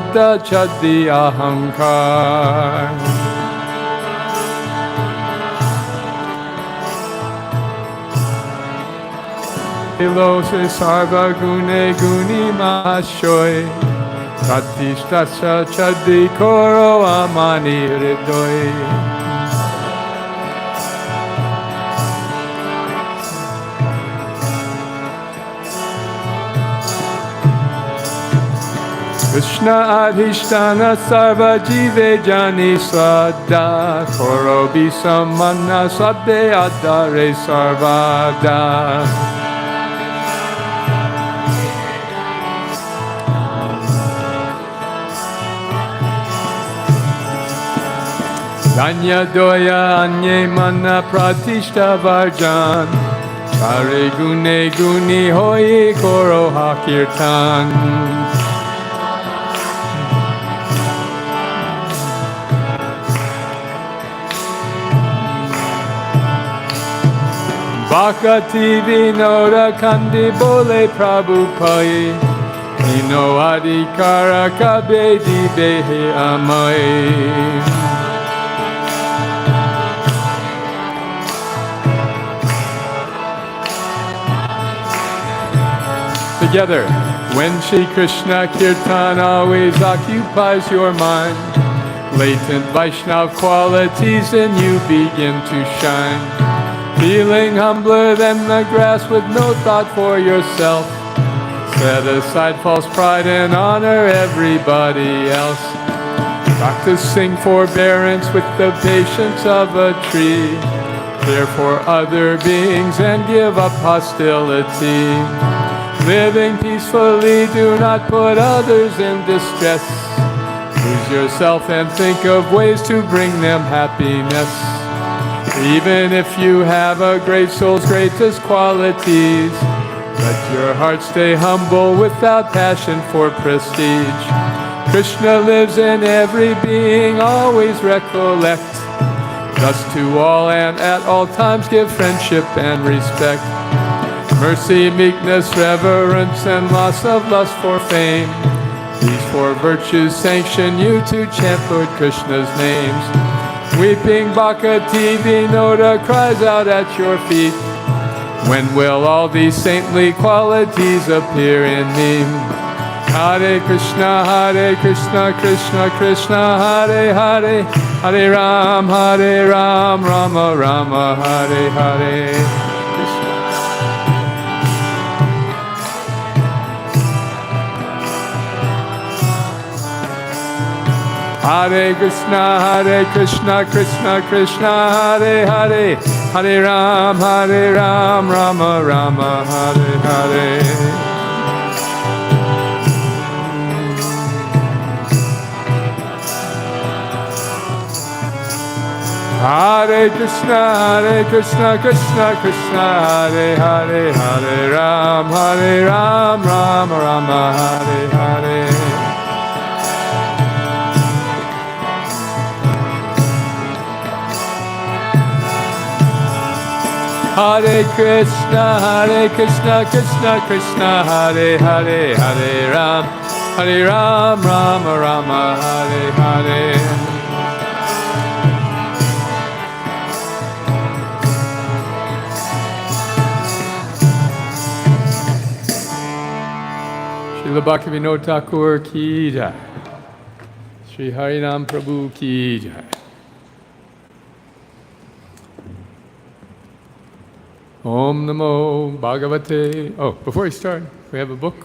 Mata Chadi Ahankar. Ilose Sarva Gune Guni Mahashoy Pratishtasa Chadi Koro Amani Hridoy. Krishna Adhishtana Sarva Jive Jani Swadha Koro Bisamana Sabde Adare Sarvada. Danya Doya Anye Mana Pratishta Bhajan Chare Gune Guni Hoye Koro Hakirtan. Bhakati Vinoda Kandi Bole Prabhu Pai Ino Adhikara Kabedi Behe Amai. Together, when Shri Krishna Kirtan always occupies your mind, latent Vaishnav qualities in you begin to shine. Feeling humbler than the grass with no thought for yourself, set aside false pride and honor everybody else. Practicing forbearance with the patience of a tree, care for other beings and give up hostility. Living peacefully, do not put others in distress. Lose yourself and think of ways to bring them happiness. Even if you have a great soul's greatest qualities, let your heart stay humble without passion for prestige. Krishna lives in every being, always recollect. Thus to all and at all times give friendship and respect. Mercy, meekness, reverence, and loss of lust for fame. These four virtues sanction you to chant Lord Krishna's names. Weeping Bhakti Vinoda cries out at your feet, when will all these saintly qualities appear in me? Hare Krishna, Krishna Krishna, Hare Hare, Hare Ram, Rama Rama, Hare Hare. Hare Krishna, Krishna Krishna, Hare Hare, Hare Ram, Rama Rama, Hare Hare. Hare Krishna, Krishna Krishna, Hare Hare, Hare Ram, Rama Rama, Hare Hare. Hare Krishna, Krishna Krishna, Hare Hare, Hare Ram, Rama Rama, Hare Hare. Srila Bhaktivinoda Thakur ki jai. Sri Harinam Prabhu ki jai. Om Namo Bhagavate. Oh, before we start, we have a book.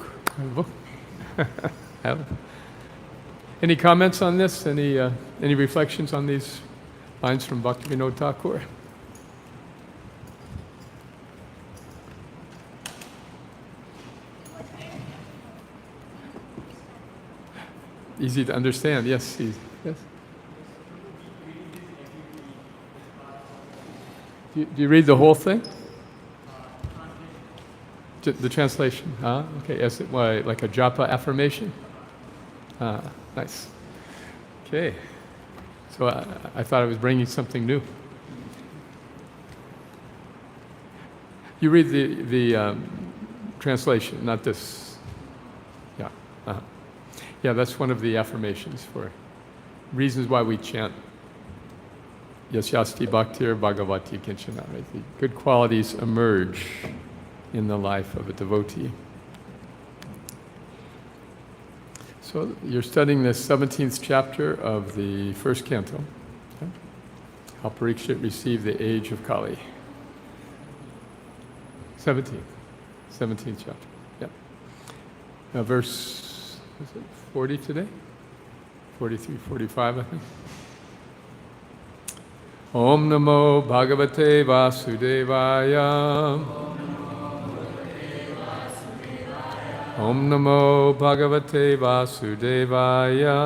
Any comments on this? Any reflections on these lines from Bhaktivinoda Thakur? Easy to understand. Yes. Yes. Do you read the whole thing? The translation, okay, yes, like a japa affirmation? Nice. Okay, so I thought I was bringing something new. You read the translation, not this. Yeah. Yeah, that's one of the affirmations for reasons why we chant Yasyasti Bhaktir Bhagavati Kinchana. Right? The good qualities emerge in the life of a devotee. So you're studying the 17th chapter of the first canto. Okay? How Parikshit received the age of Kali. 17th chapter. Yeah. Now verse, is it 40 today? 43, 45, I think. Om Namo Bhagavate Vasudevaya. Om Namo Bhagavate Vasudevaya.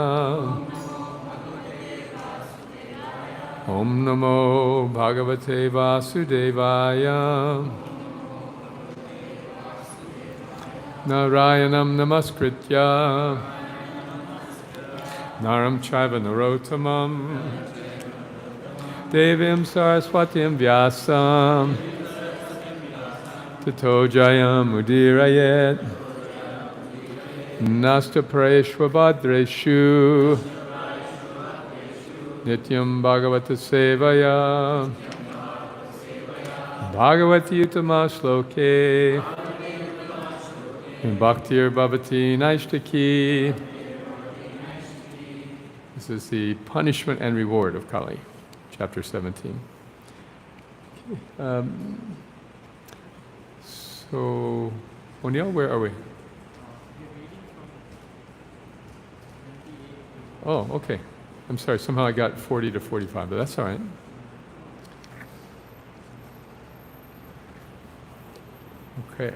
Om Namo Bhagavate Vasudevaya. Narayanam Namaskritya Naram Chaiva Narottamam Devim Saraswatim Vyasam Tato Jayam Udirayet Nasta Preshvabhadreshu Nityam Bhagavata Sevaya Bhagavati Uttama Shloke Bhaktir Bhavati Naishtaki. This is the punishment and reward of Kali, chapter 17. Okay. So, O'Neill, where are we? Oh, okay. I'm sorry, somehow I got 40 to 45, but that's all right. Okay.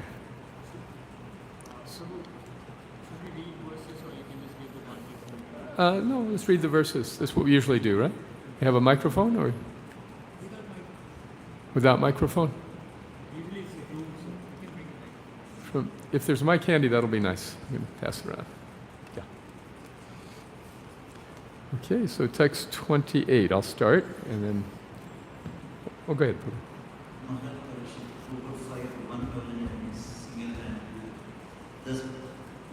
No, let's read the verses. That's what we usually do, right? You have a microphone or? Without microphone? If there's mic handy, that'll be nice. I'm going to pass it around. Yeah. Okay, so text 28. I'll start and then. Oh, go ahead, Prabhu. Thus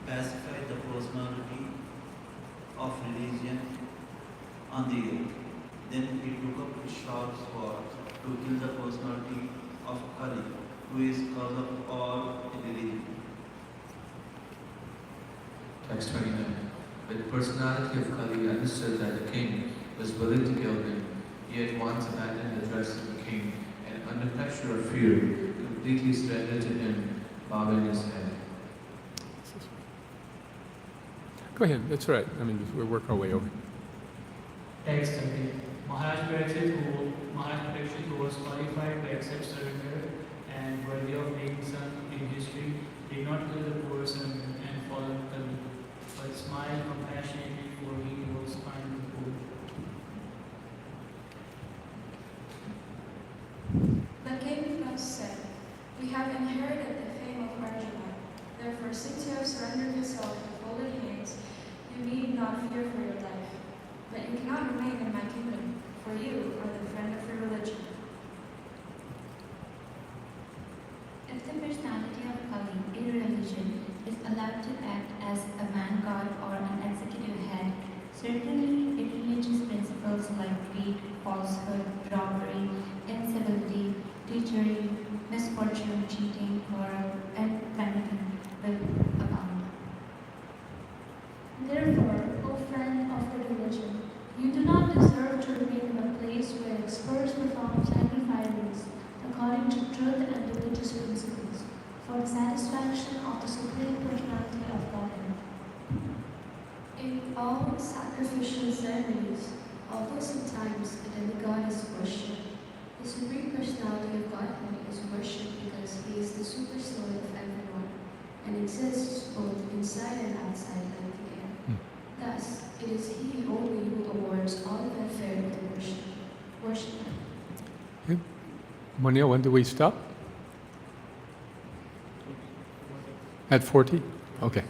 pacify the personality of religion on the earth. Then he took up his sharp sword to kill the personality of Kali, who is cause of all religion. Text 29. When the personality of Kali understood that the king was willing to kill him, he at once abandoned the dress of the king and, under pressure of fear, completely surrendered to him, bowing his head. Go ahead, that's all right. I mean, we'll work our way over. Text 30. Maharaj Parikshit, who was qualified to accept surrender and worthy of being sung in history, did not kill the poor son and fallen Kali, but smiled compassionately for he was kind to the poor. The king thus said, "We have inherited the fame of Arjuna. Therefore, since you have surrendered yourself to folded hands, you need not fear for your life. But you cannot remain in my kingdom, for you are the friend of your religion." If the personality of Kali, a religion, is allowed to act as a man-god or an executive head, certainly irreligious principles like greed, falsehood, robbery, incivility, treachery, misfortune, cheating, quarrel, and vanity will abound. Therefore, O friend of the religion, you do not deserve to remain in a place where experts perform sacrifices according to truth and religious principles, for the satisfaction of the Supreme Personality of Godhead. In all sacrificial ceremonies, although sometimes a demigod is worshipped, the Supreme Personality of Godhead is worshipped because he is the super soul of everyone and exists both inside and outside like the air. Thus, it is he only who awards all welfare to the worshipper. Okay. Monil, when do we stop? At 40? Okay.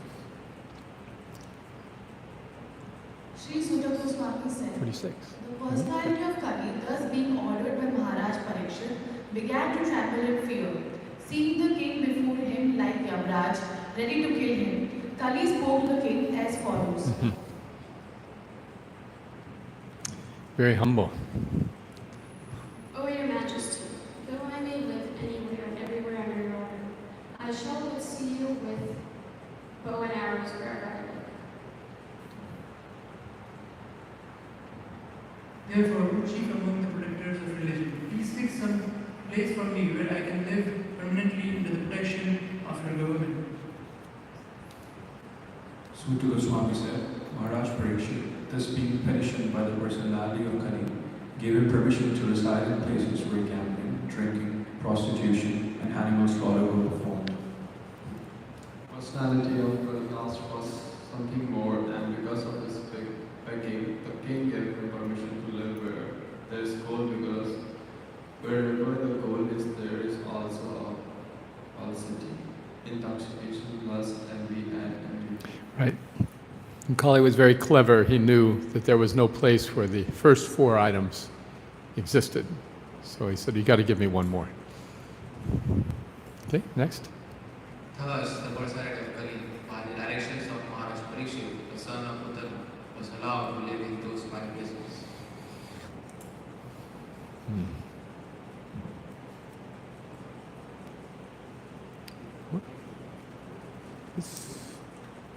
Sri Sutta Goswami said, 46. the personality of Kali, thus being ordered by Maharaj Parikshit, began to tremble in fear. Seeing the king before him like Yavraj, ready to kill him, Kali spoke to the king as follows. Very humble. O your majesty, though I may live anywhere and everywhere under your order, I shall but see you with bow and arrows wherever I live. Therefore, chief among the protectors of religion, please fix some place for me where I can live permanently under the protection of your government. Suta Goswami said, Maharaj Parikshit, thus being petitioned by the personality of Kali, gave him permission to reside in places where gambling, drinking, prostitution, and animal slaughter were performed. Personality of Kalakanta was something more, and because of this begging, the king gave him permission to live where there is gold, because wherever the gold is, there is also a falsity, intoxication, lust, envy, and envy. Right. And Kali was very clever. He knew that there was no place where the first four items existed. So he said, you got to give me one more. Okay, next. Thus, the personality of Kali, by the directions of Maharaj Parikshit, the son of Uttara, was allowed to live in those five places.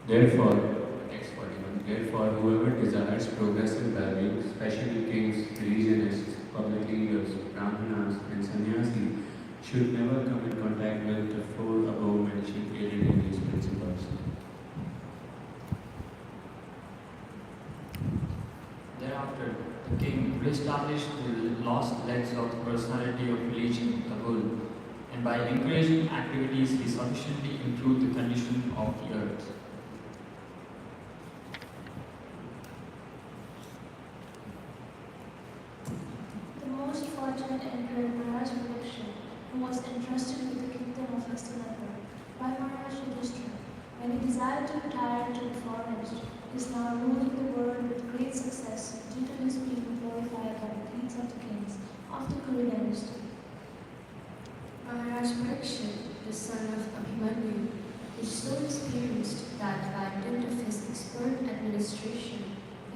Therefore, next 41, therefore whoever desires progressive well-being, especially kings, religionists, public leaders, brahmanas and sannyasis, should never come in contact with the four above mentioned alien in these principles. Thereafter, the king re-established the lost legs of the personality of religion, the bull, and by encouraging activities, he sufficiently improved the condition of the earth. The most fortunate emperor Maharaj Parikshit, who was entrusted with the kingdom of Hastinapur by Maharaj Yudhishthira, when he desired to retire to the forest, is now ruling the world with great success due to his being glorified by the deeds of the kings of the Kuru dynasty. Maharaj Parikshit, the son of Abhimanyu, is so experienced that by dint of his expert administration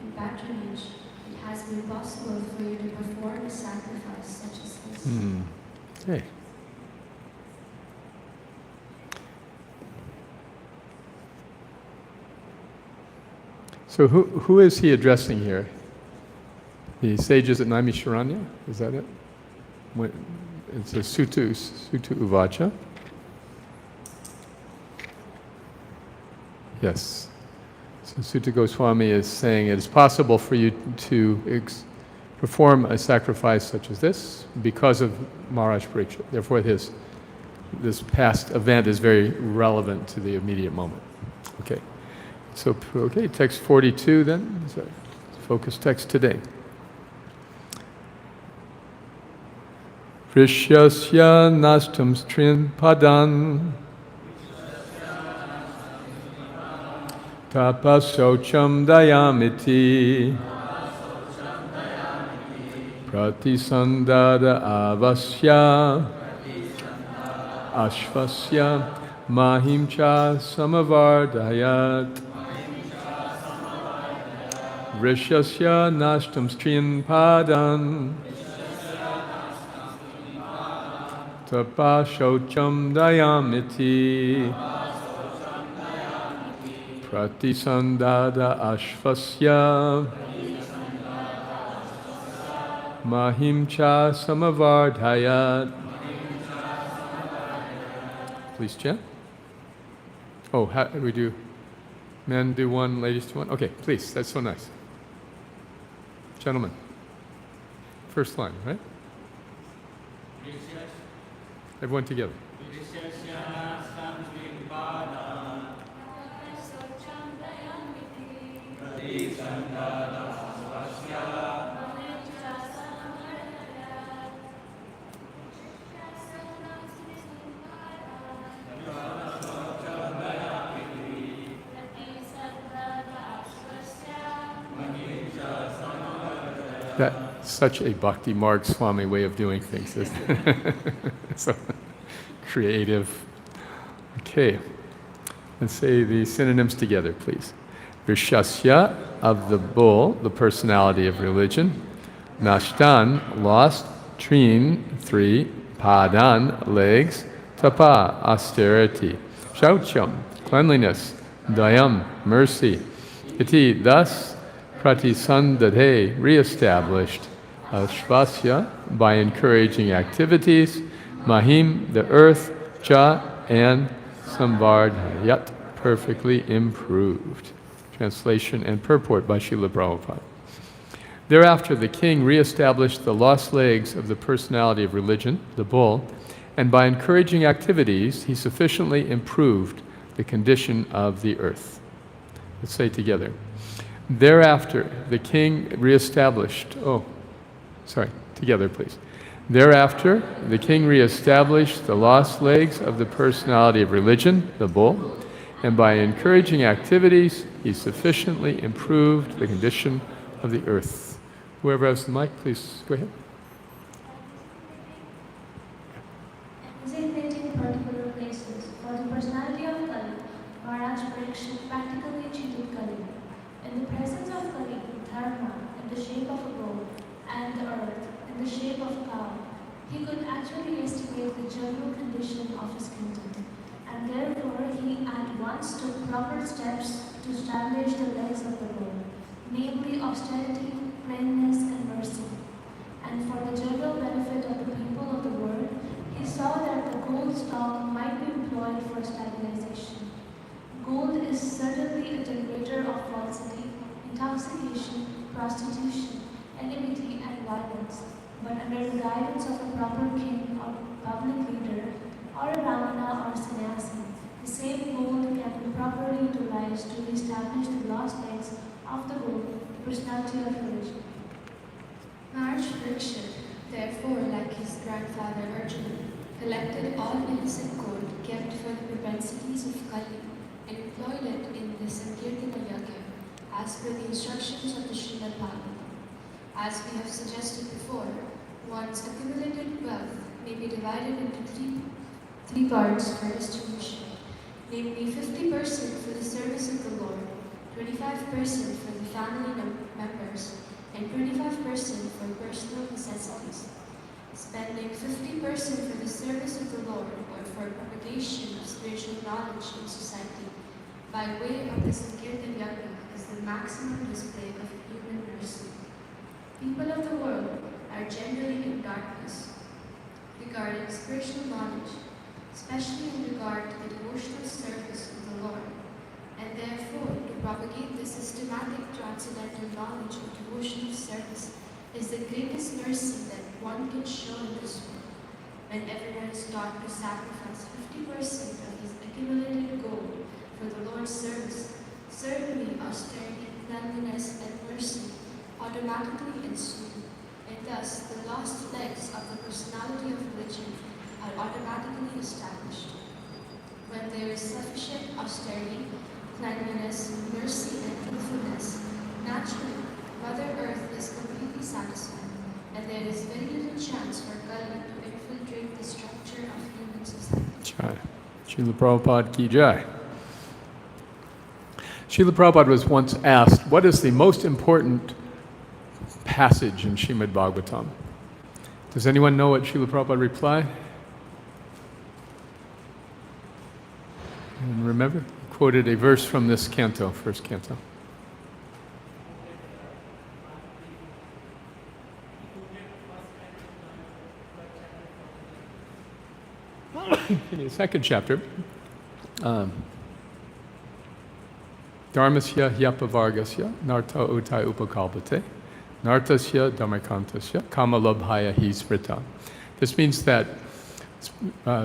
and patronage, it has been possible for you to perform a sacrifice such as this. Okay. So who is he addressing here? The sages at Naimisharanya? Is that it? It's a Sutu Uvacha. Yes. So Sutta Goswami is saying it is possible for you to perform a sacrifice such as this because of Maharaj Parikshit. Therefore, this past event is very relevant to the immediate moment. Okay. So, okay, text 42 then. Is that focus text today. Prishyasya nastam strin padan tapasocham dayamiti pratisandada avasya ashvasya mahimcha samavardayat Rishyasya nashtam strin padan tapashocham dayamiti pratisandada ashvasya mahimcha samavardhayat. Please chant. Oh, how do we do? Men do one, ladies do one? Okay, please, that's so nice. Gentlemen, first line, right? Everyone together. That's such a Bhakti Marg Swami way of doing things. So creative. Okay. And say the synonyms together, please. Vrishasya, of the bull, the personality of religion. Nashtan, lost. Trin, 3. Padan, legs. Tapa, austerity. Shaucham, cleanliness. Dayam, mercy. Iti, thus. Pratisandade, re-established. Ashvasya, by encouraging activities. Mahim, the earth. Cha, and Samvardhayat, perfectly improved. Translation and purport by Srila Prabhupada. Thereafter, the king re-established the lost legs of the personality of religion, the bull, and by encouraging activities, he sufficiently improved the condition of the earth. Let's say together. Thereafter, the king re-established, together please. Thereafter, the king re-established the lost legs of the personality of religion, the bull, and by encouraging activities, he sufficiently improved the condition of the earth. Whoever has the mic, please go ahead. Designating particular places for the personality of Kali, Maharaj Parikshit practically cheated Kali. In the presence of Kali, Dharma, in the shape of a bull, and the earth, in the shape of a cow, he could actually estimate the general condition of his kingdom, and therefore he at once took proper steps to establish the legs of the bull, namely austerity, plainness, and mercy. And for the general benefit of the people of the world, he saw that the gold stock might be employed for stabilization. Gold is certainly a generator of falsity, intoxication, prostitution, enmity, and violence, but under the guidance of a proper king or public leader, or a brahmana or sannyasi, the same gold can be properly utilized to establish the lost legs of the gold, the personality of religion. Maharaj Parikshit, therefore, like his grandfather Arjuna, collected all illicit gold kept for the propensities of Kali and employed it in the Sankirtana Yajna as per the instructions of the Srimad Bhagavatam. As we have suggested before, one's accumulated wealth may be divided into three parts for distribution, namely 50% for the service of the Lord, 25% for the family members, and 25% for personal necessities. Spending 50% for the service of the Lord or for propagation of spiritual knowledge in society by way of the Sankirtan Yajna is the maximum display of human mercy. People of the world are generally in darkness regarding spiritual knowledge, especially in regard to the devotional service of the Lord, and therefore to propagate the systematic transcendental knowledge of devotional service is the greatest mercy that one can show in this world. When everyone is taught to sacrifice 50% of his accumulated gold for the Lord's service, certainly austerity, cleanliness, and mercy automatically ensue, and thus the lost legs of the personality of religion are automatically established. When there is sufficient austerity, cleanliness, mercy, and truthfulness, naturally, Mother Earth is completely satisfied, and there is very little chance for Kali to infiltrate the structure of human society. Jai. Srila Prabhupada ki jai. Srila Prabhupada was once asked, what is the most important passage in Srimad Bhagavatam? Does anyone know what Srila Prabhupada replied? And remember? He quoted a verse from this canto, first canto. In the second chapter, Dharmasya hyapavargasya narta utai upakalpate nartasya dharmakantasya kamalabhaya hi smrita. This means that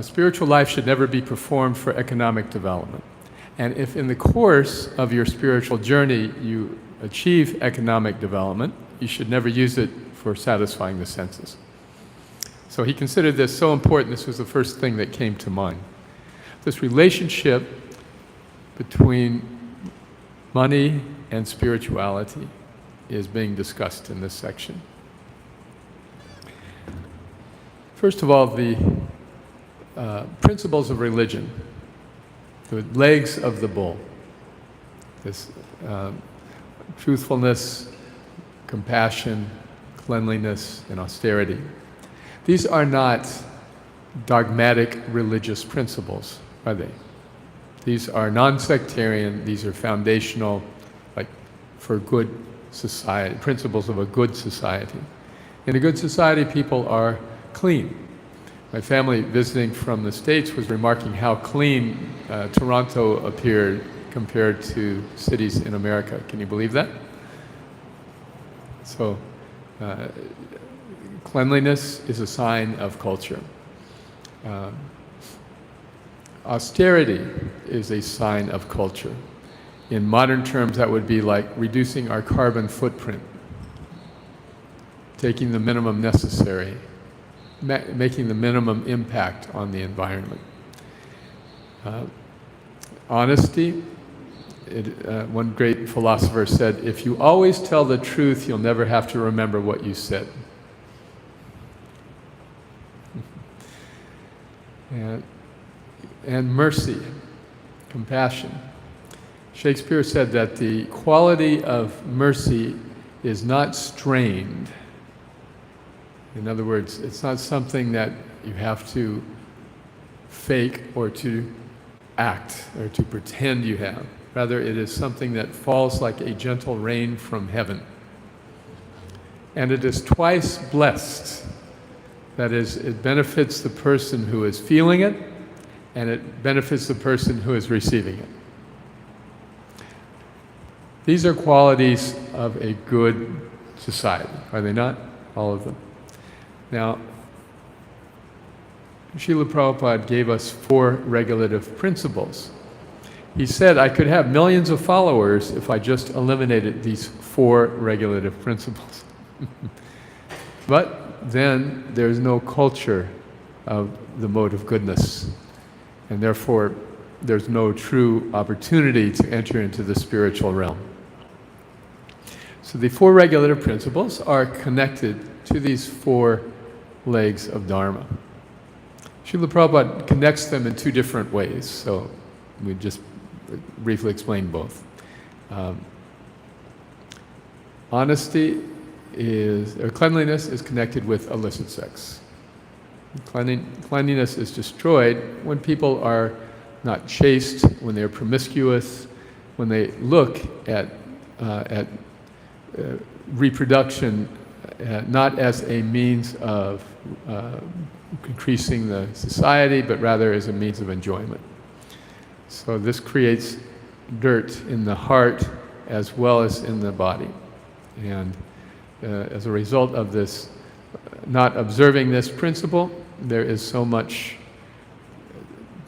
spiritual life should never be performed for economic development. And if in the course of your spiritual journey you achieve economic development, you should never use it for satisfying the senses. So he considered this so important, this was the first thing that came to mind. This relationship between money and spirituality is being discussed in this section. First of all, the principles of religion. the legs of the bull. This truthfulness, compassion, cleanliness, and austerity. These are not dogmatic religious principles, are they? These are non-sectarian, these are foundational, like for good society, principles of a good society. In a good society, people are clean. My family visiting from the States was remarking how clean Toronto appeared compared to cities in America. Can you believe that? So, cleanliness is a sign of culture. Austerity is a sign of culture. In modern terms, that would be like reducing our carbon footprint, taking the minimum necessary, making the minimum impact on the environment. Honesty, one great philosopher said, if you always tell the truth, you'll never have to remember what you said. And mercy, compassion. Shakespeare said that the quality of mercy is not strained. In other words, it's not something that you have to fake or to act or to pretend you have. Rather, it is something that falls like a gentle rain from heaven. And it is twice blessed. That is, it benefits the person who is feeling it, and it benefits the person who is receiving it. These are qualities of a good society, are they not? All of them. Now, Srila Prabhupada gave us 4 regulative principles. He said I could have millions of followers if I just eliminated these 4 regulative principles. But then there's no culture of the mode of goodness, and therefore there's no true opportunity to enter into the spiritual realm. So the 4 regulative principles are connected to these 4 legs of Dharma. Srila Prabhupada connects them in 2 different ways, so we just briefly explain both. Cleanliness is connected with illicit sex. Cleanliness is destroyed when people are not chaste, when they're promiscuous, when they look at reproduction not as a means of increasing the society, but rather as a means of enjoyment. So this creates dirt in the heart as well as in the body. And as a result of this, not observing this principle, there is so much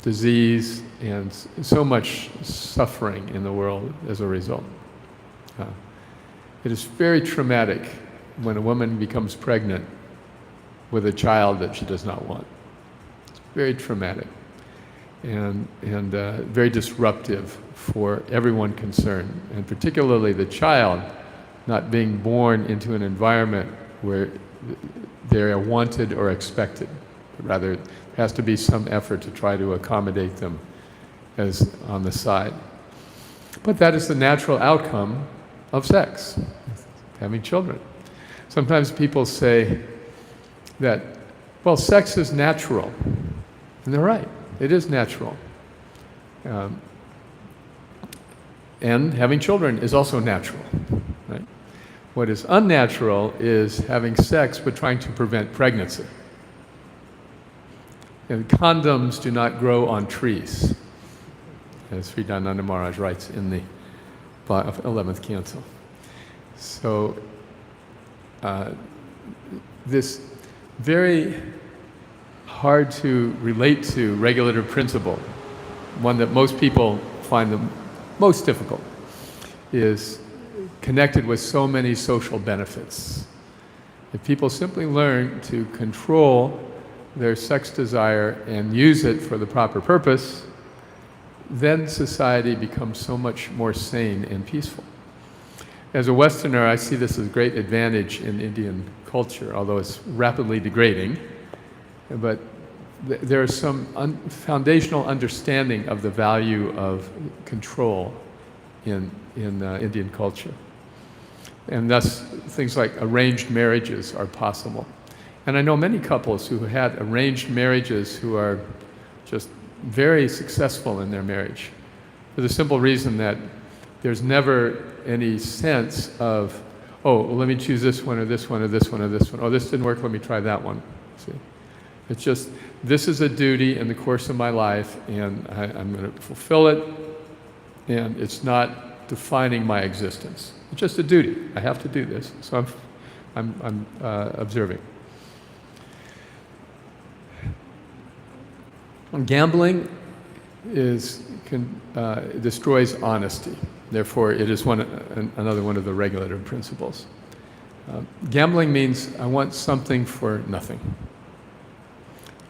disease and so much suffering in the world as a result. It is very traumatic when a woman becomes pregnant with a child that she does not want. It's very traumatic and very disruptive for everyone concerned, and particularly the child not being born into an environment where they are wanted or expected. Rather, there has to be some effort to try to accommodate them as on the side. But that is the natural outcome of sex, having children. Sometimes people say that, well, sex is natural. And they're right, it is natural. And having children is also natural. Right? What is unnatural is having sex but trying to prevent pregnancy. And condoms do not grow on trees, as Sridananda Maharaj writes in the 11th canto. So this very hard to relate to regulative principle, one that most people find the most difficult, is connected with so many social benefits. If people simply learn to control their sex desire and use it for the proper purpose, then society becomes so much more sane and peaceful. As a Westerner, I see this as a great advantage in Indian culture, although it's rapidly degrading. But there's some foundational understanding of the value of control in Indian culture. And thus, things like arranged marriages are possible. And I know many couples who had arranged marriages who are just very successful in their marriage, for the simple reason that there's never any sense of, oh, well, let me choose this one or this one or this one or this one. Oh, this didn't work, let me try that one. See? It's just, this is a duty in the course of my life, and I'm going to fulfill it, and it's not defining my existence. It's just a duty. I have to do this, so I'm observing. Gambling destroys honesty. Therefore, it is another one of the regulative principles. Gambling means I want something for nothing.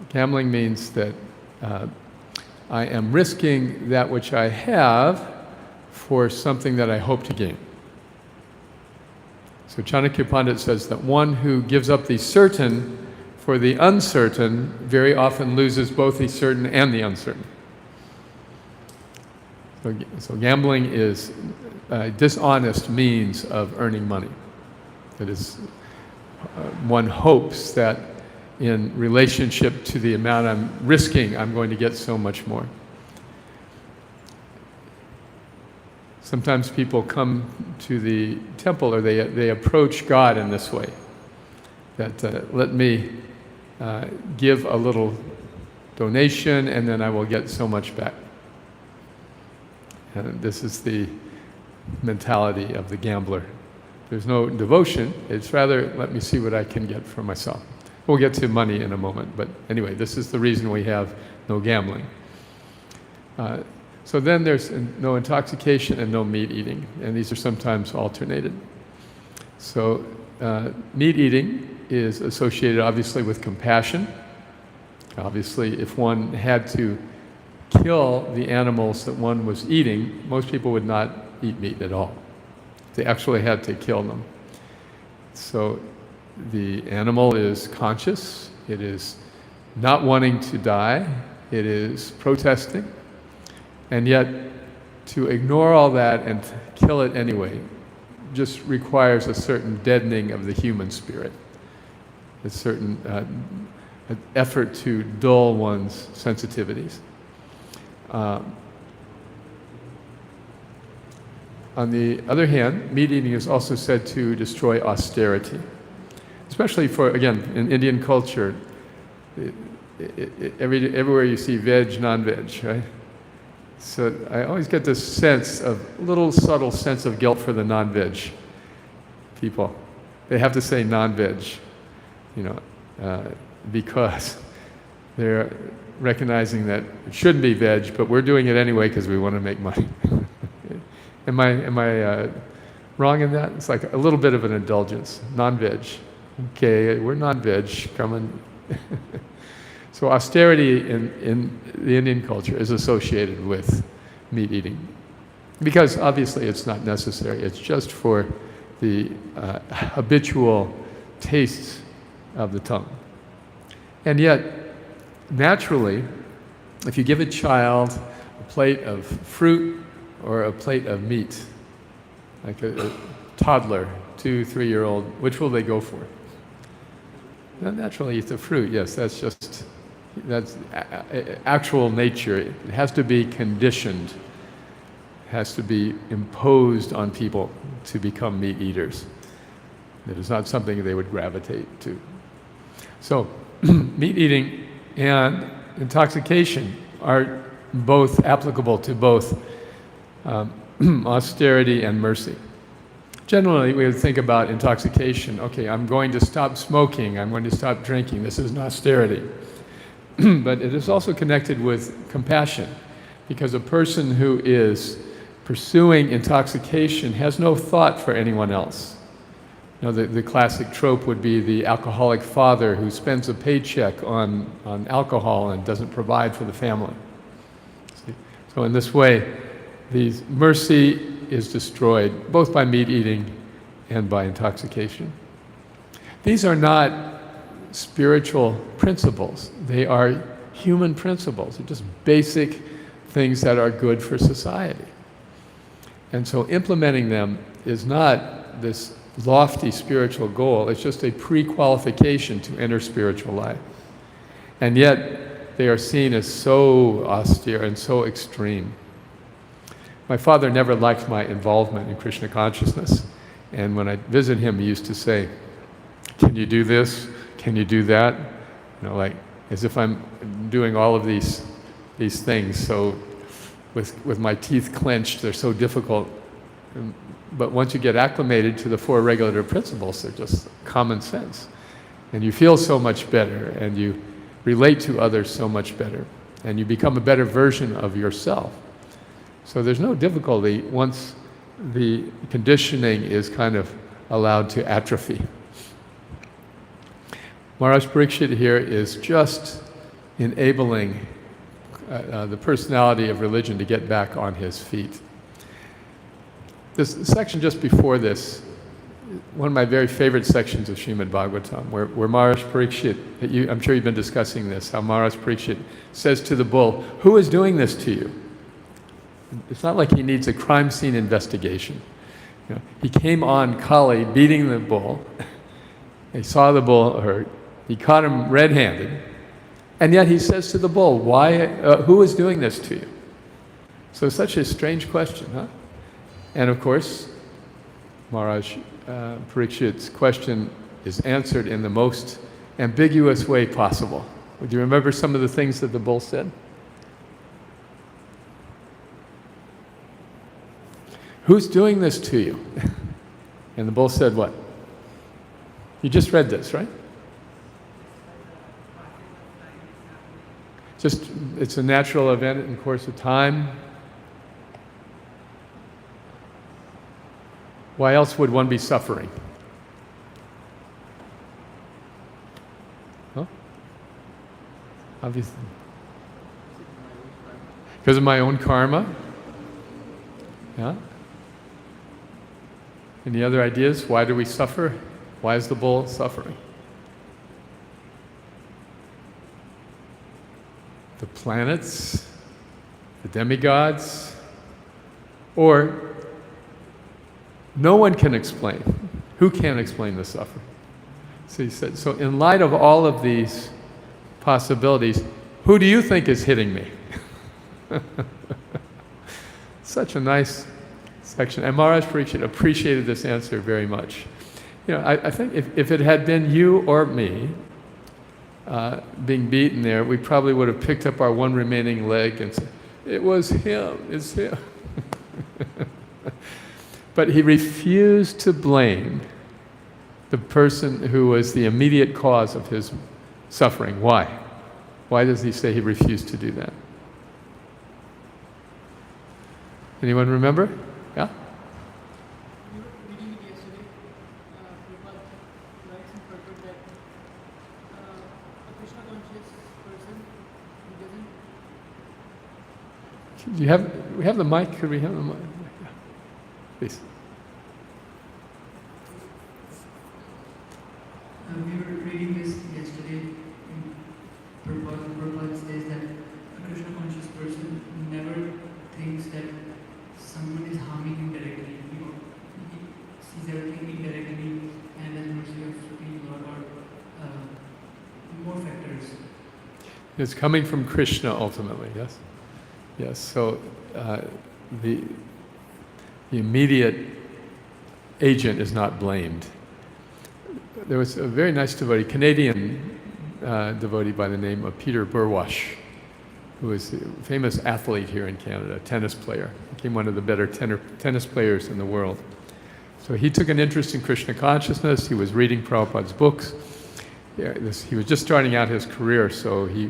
Gambling means that I am risking that which I have for something that I hope to gain. So Chanakya Pandit says that one who gives up the certain for the uncertain very often loses both the certain and the uncertain. So gambling is a dishonest means of earning money. It is, one hopes that in relationship to the amount I'm risking, I'm going to get so much more. Sometimes people come to the temple, or they approach God in this way, that let me give a little donation and then I will get so much back. And this is the mentality of the gambler. There's no devotion, it's rather, let me see what I can get for myself. We'll get to money in a moment, but anyway, this is the reason we have no gambling. So then there's no intoxication and no meat eating, and these are sometimes alternated. So meat eating is associated obviously with compassion. Obviously, if one had to kill the animals that one was eating, most people would not eat meat at all. They actually had to kill them. So the animal is conscious, it is not wanting to die, it is protesting, and yet to ignore all that and kill it anyway just requires a certain deadening of the human spirit, a certain effort to dull one's sensitivities. On the other hand, meat eating is also said to destroy austerity, especially for, again, in Indian culture, everywhere you see veg, non-veg, right? So I always get this sense of, little subtle sense of guilt for the non-veg people. They have to say non-veg, because they're recognizing that it shouldn't be veg, but we're doing it anyway because we want to make money. Am I wrong in that? It's like a little bit of an indulgence. Non-veg. Okay, we're non-veg. Come on. So austerity in the Indian culture is associated with meat eating, because obviously it's not necessary. It's just for the habitual tastes of the tongue. And yet, naturally, if you give a child a plate of fruit or a plate of meat, like a toddler, 2-3-year-old, which will they go for? They'll naturally eat the fruit, yes, that's actual nature. It has to be conditioned, it has to be imposed on people to become meat eaters. It is not something they would gravitate to. So, meat eating and intoxication are both applicable to both austerity and mercy. Generally, we would think about intoxication. Okay, I'm going to stop smoking, I'm going to stop drinking. This is an austerity. But it is also connected with compassion, because a person who is pursuing intoxication has no thought for anyone else. The classic trope would be the alcoholic father who spends a paycheck on alcohol and doesn't provide for the family. See? So in this way, the mercy is destroyed both by meat eating and by intoxication. These are not spiritual principles. They are human principles. They're just basic things that are good for society. And so implementing them is not this lofty spiritual goal, it's just a pre-qualification to enter spiritual life. And yet, they are seen as so austere and so extreme. My father never liked my involvement in Krishna consciousness. And when I visit him, he used to say, "Can you do this? Can you do that?" You know, like as if I'm doing all of these things. So with my teeth clenched, they're so difficult. But once you get acclimated to the four regulative principles, they're just common sense. And you feel so much better, and you relate to others so much better, and you become a better version of yourself. So there's no difficulty once the conditioning is kind of allowed to atrophy. Maharaj Parikshit here is just enabling the personality of religion to get back on his feet. This section just before this, one of my very favorite sections of Srimad Bhagavatam, where Maharaj Parikshit, I'm sure you've been discussing this, how Maharaj Parikshit says to the bull, "Who is doing this to you?" It's not like he needs a crime scene investigation. You know, he came on Kali beating the bull. He saw the bull hurt. He caught him red-handed. And yet he says to the bull, who is doing this to you? So it's such a strange question, huh? And of course, Maharaj Parikshit's question is answered in the most ambiguous way possible. Would you remember some of the things that the bull said? "Who's doing this to you?" And the bull said what? You just read this, right? It's a natural event in the course of time. Why else would one be suffering? Huh? Obviously. Because of my own karma? Yeah? Any other ideas? Why do we suffer? Why is the bull suffering? The planets? The demigods? Or no one can explain. Who can explain the suffering? So he said, so in light of all of these possibilities, who do you think is hitting me? Such a nice section. And Maharaj Parikshit appreciated this answer very much. You know, I think if it had been you or me being beaten there, we probably would have picked up our one remaining leg and said, "It was him, it's him." But he refused to blame the person who was the immediate cause of his suffering. Why? Why does he say he refused to do that? Anyone remember? Yeah? We were reading it yesterday. Prabhupada writes in Prabhupada that a Krishna conscious person who doesn't. We have the mic? Could we have the mic? Yeah. Please. We were reading this yesterday. Prabhupada says that a Krishna conscious person never thinks that someone is harming him directly. You know, he sees everything indirectly and has mercy of Supreme Lord or more factors. It's coming from Krishna ultimately, yes? Yes, so the immediate agent is not blamed. There was a very nice devotee, Canadian devotee by the name of Peter Burwash, who was a famous athlete here in Canada, a tennis player. Became one of the better tennis players in the world. So he took an interest in Krishna consciousness. He was reading Prabhupada's books. Yeah, he was just starting out his career, so he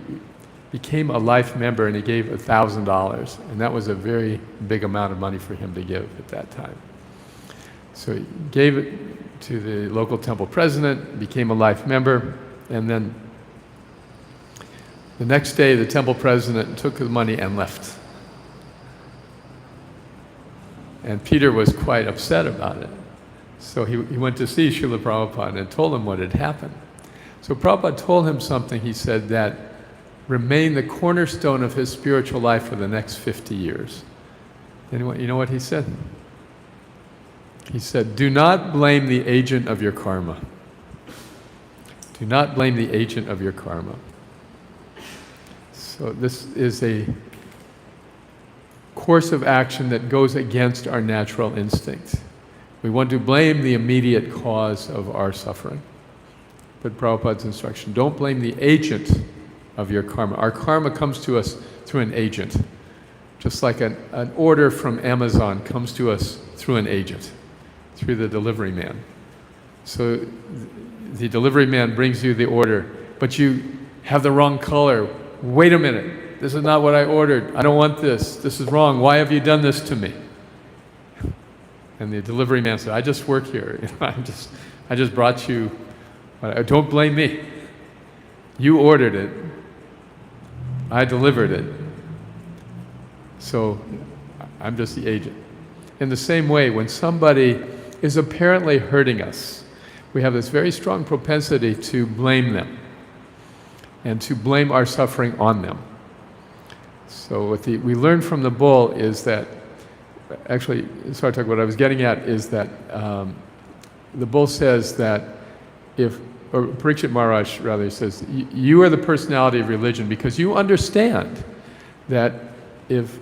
became a life member and he gave $1,000. And that was a very big amount of money for him to give at that time. So he gave it to the local temple president, became a life member, and then the next day the temple president took the money and left. And Peter was quite upset about it. So he went to see Srila Prabhupada and told him what had happened. So Prabhupada told him something. He said that remain the cornerstone of his spiritual life for the next 50 years. Anyone, you know what he said? He said, do not blame the agent of your karma. Do not blame the agent of your karma. So this is a course of action that goes against our natural instinct. We want to blame the immediate cause of our suffering. But Prabhupada's instruction, don't blame the agent of your karma. Our karma comes to us through an agent. Just like an order from Amazon comes to us through an agent, through the delivery man. So the delivery man brings you the order, but you have the wrong color. Wait a minute, this is not what I ordered. I don't want this. This is wrong. Why have you done this to me? And the delivery man said, I just work here. I just brought you. Don't blame me. You ordered it. I delivered it. So I'm just the agent. In the same way, when somebody is apparently hurting us, we have this very strong propensity to blame them and to blame our suffering on them. So what we learn from the bull is that, actually, sorry to talk about what I was getting at, is that the bull says that or Parikshit Maharaj rather says, you are the personality of religion because you understand that if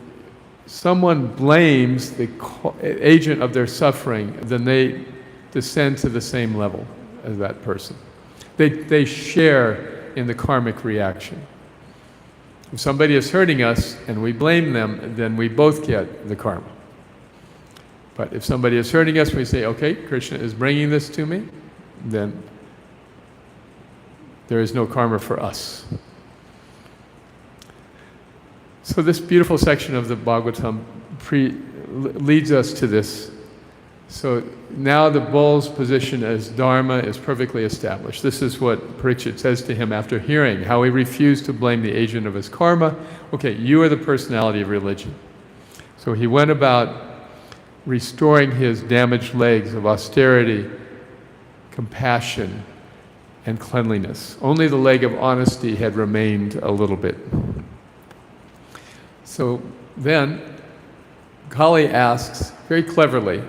someone blames the agent of their suffering, then they descend to the same level as that person. They share in the karmic reaction. If somebody is hurting us and we blame them, then we both get the karma. But if somebody is hurting us, we say, okay, Krishna is bringing this to me, then there is no karma for us. So this beautiful section of the Bhagavatam leads us to this. So now the bull's position as Dharma is perfectly established. This is what Parikshit says to him after hearing how he refused to blame the agent of his karma. Okay, you are the personality of religion. So he went about restoring his damaged legs of austerity, compassion, and cleanliness. Only the leg of honesty had remained a little bit. So then, Kali asks, very cleverly,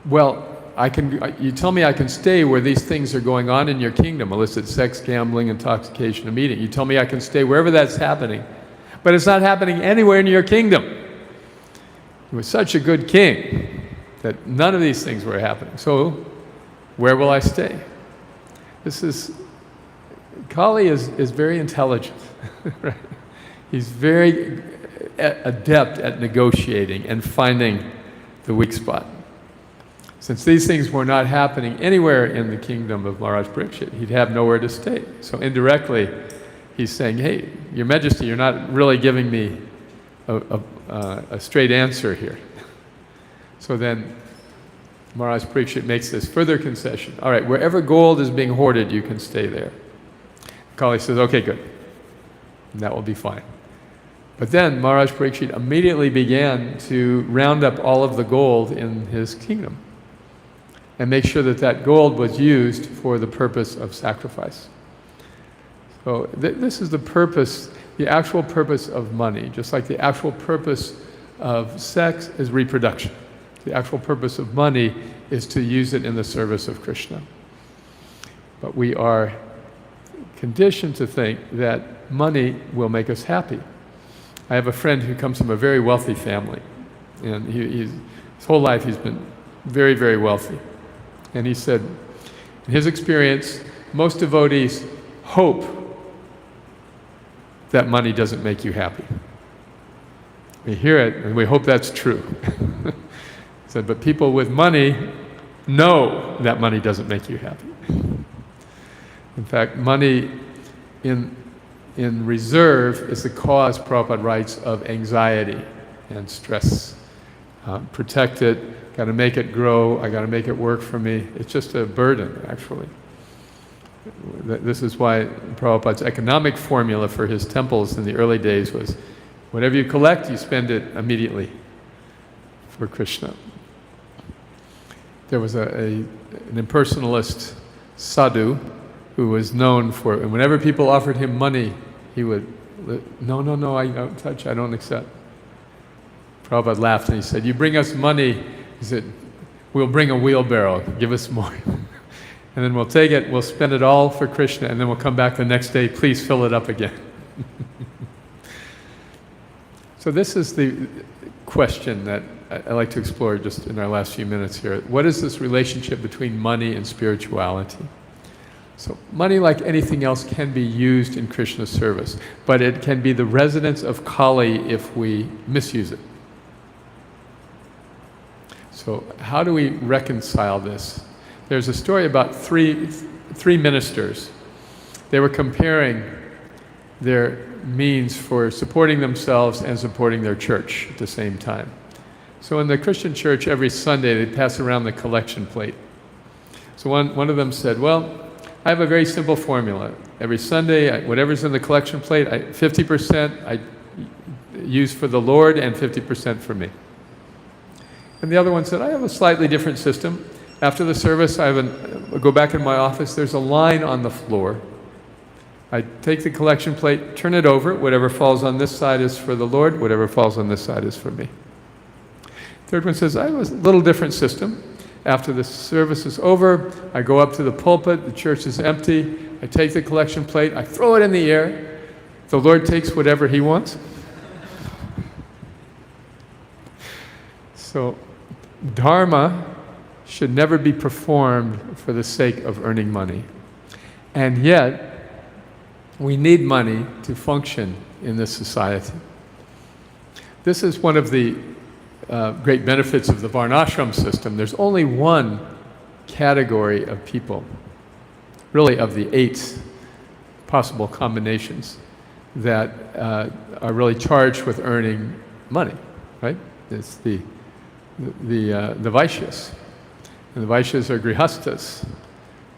you tell me I can stay where these things are going on in your kingdom, illicit sex, gambling, intoxication, and eating. You tell me I can stay wherever that's happening, but it's not happening anywhere in your kingdom. You were such a good king that none of these things were happening. So, where will I stay? Kali is very intelligent, right? He's very adept at negotiating and finding the weak spot. Since these things were not happening anywhere in the kingdom of Maharaj Parikshit, he'd have nowhere to stay. So indirectly, he's saying, hey, Your Majesty, you're not really giving me a straight answer here. So then Maharaj Parikshit makes this further concession. All right, wherever gold is being hoarded, you can stay there. Kali says, okay, good. And that will be fine. But then Maharaj Parikshit immediately began to round up all of the gold in his kingdom and make sure that that gold was used for the purpose of sacrifice. So this is the purpose, the actual purpose of money, just like the actual purpose of sex is reproduction. The actual purpose of money is to use it in the service of Krishna. But we are conditioned to think that money will make us happy. I have a friend who comes from a very wealthy family, and his whole life he's been very, very wealthy. And he said, in his experience, most devotees hope that money doesn't make you happy. We hear it, and we hope that's true. He said, but people with money know that money doesn't make you happy. In fact, money in reserve is the cause, Prabhupada writes, of anxiety and stress. Protect it, got to make it grow, I got to make it work for me. It's just a burden, actually. This is why Prabhupada's economic formula for his temples in the early days was, whatever you collect, you spend it immediately for Krishna. There was an impersonalist sadhu who was known for, and whenever people offered him money, he would, no, I don't touch, I don't accept. Prabhupada laughed and he said, you bring us money, he said, we'll bring a wheelbarrow, give us more. And then we'll take it, we'll spend it all for Krishna, and then we'll come back the next day, please fill it up again. So this is the question that I like to explore just in our last few minutes here. What is this relationship between money and spirituality? So money, like anything else, can be used in Krishna service, but it can be the residence of Kali if we misuse it. So how do we reconcile this? There's a story about three ministers. They were comparing their means for supporting themselves and supporting their church at the same time. So in the Christian church, every Sunday they pass around the collection plate. So one of them said, well, I have a very simple formula. Every Sunday, whatever's in the collection plate, 50% I use for the Lord and 50% for me. And the other one said, I have a slightly different system. After the service, I go back in my office, there's a line on the floor. I take the collection plate, turn it over, whatever falls on this side is for the Lord, whatever falls on this side is for me. Third one says, I have a little different system. After the service is over, I go up to the pulpit, the church is empty, I take the collection plate, I throw it in the air, the Lord takes whatever He wants. So, Dharma should never be performed for the sake of earning money. And yet, we need money to function in this society. This is one of the great benefits of the Varnashram system. There's only one category of people, really of the 8 possible combinations, that are really charged with earning money, right? It's the Vaishyas. And the Vaishyas are Grihastas.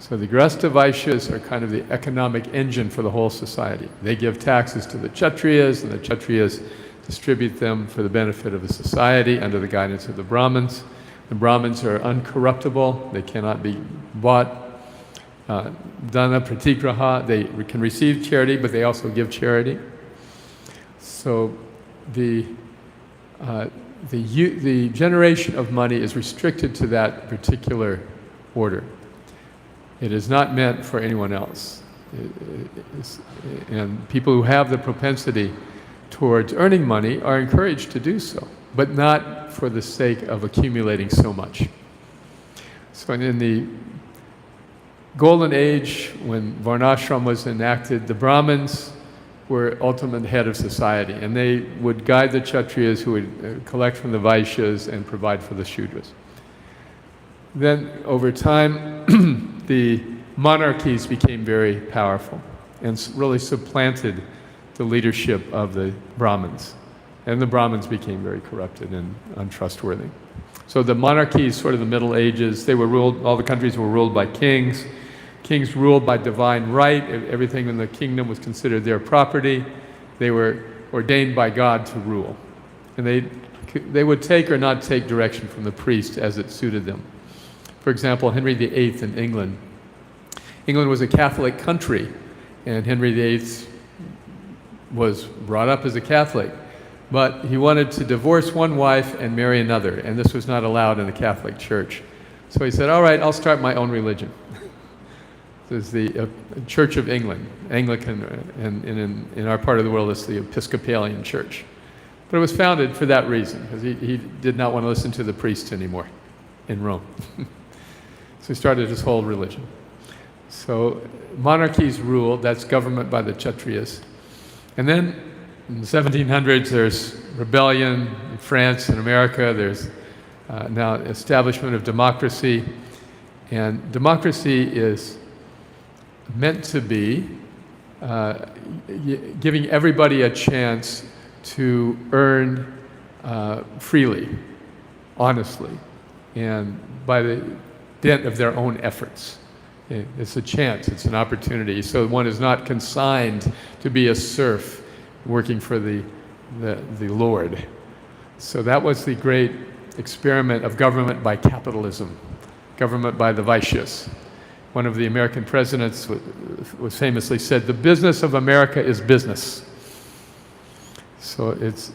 So the Grihastha Vaishyas are kind of the economic engine for the whole society. They give taxes to the Kshatriyas, and the Kshatriyas distribute them for the benefit of the society under the guidance of the Brahmins. The Brahmins are uncorruptible. They cannot be bought. Dana pratigraha, they can receive charity, but they also give charity. So the generation of money is restricted to that particular order. It is not meant for anyone else. And people who have the propensity towards earning money are encouraged to do so, but not for the sake of accumulating so much. So in the Golden Age, when Varnashram was enacted, the Brahmins were ultimate head of society, and they would guide the Kshatriyas, who would collect from the Vaishyas and provide for the Shudras. Then, over time, the monarchies became very powerful and really supplanted the leadership of the Brahmins. And the Brahmins became very corrupted and untrustworthy. So the monarchies, sort of the Middle Ages, they were ruled, all the countries were ruled by kings. Kings ruled by divine right. Everything in the kingdom was considered their property. They were ordained by God to rule. And they would take or not take direction from the priest as it suited them. For example, Henry VIII in England. England was a Catholic country, and Henry VIII was brought up as a Catholic. But he wanted to divorce one wife and marry another, and this was not allowed in the Catholic Church. So he said, all right, I'll start my own religion. This is the Church of England, Anglican, and in our part of the world it's the Episcopalian Church. But it was founded for that reason, because he did not want to listen to the priests anymore in Rome. So he started his whole religion. So monarchies ruled, that's government by the Kshatriyas. And then in the 1700s, there's rebellion in France and America. There's now establishment of democracy. And democracy is meant to be giving everybody a chance to earn freely, honestly, and by the dint of their own efforts. It's a chance, it's an opportunity. So one is not consigned to be a serf working for the Lord. So that was the great experiment of government by capitalism, government by the Vaishyas. One of the American presidents was famously said, "The business of America is business." So it's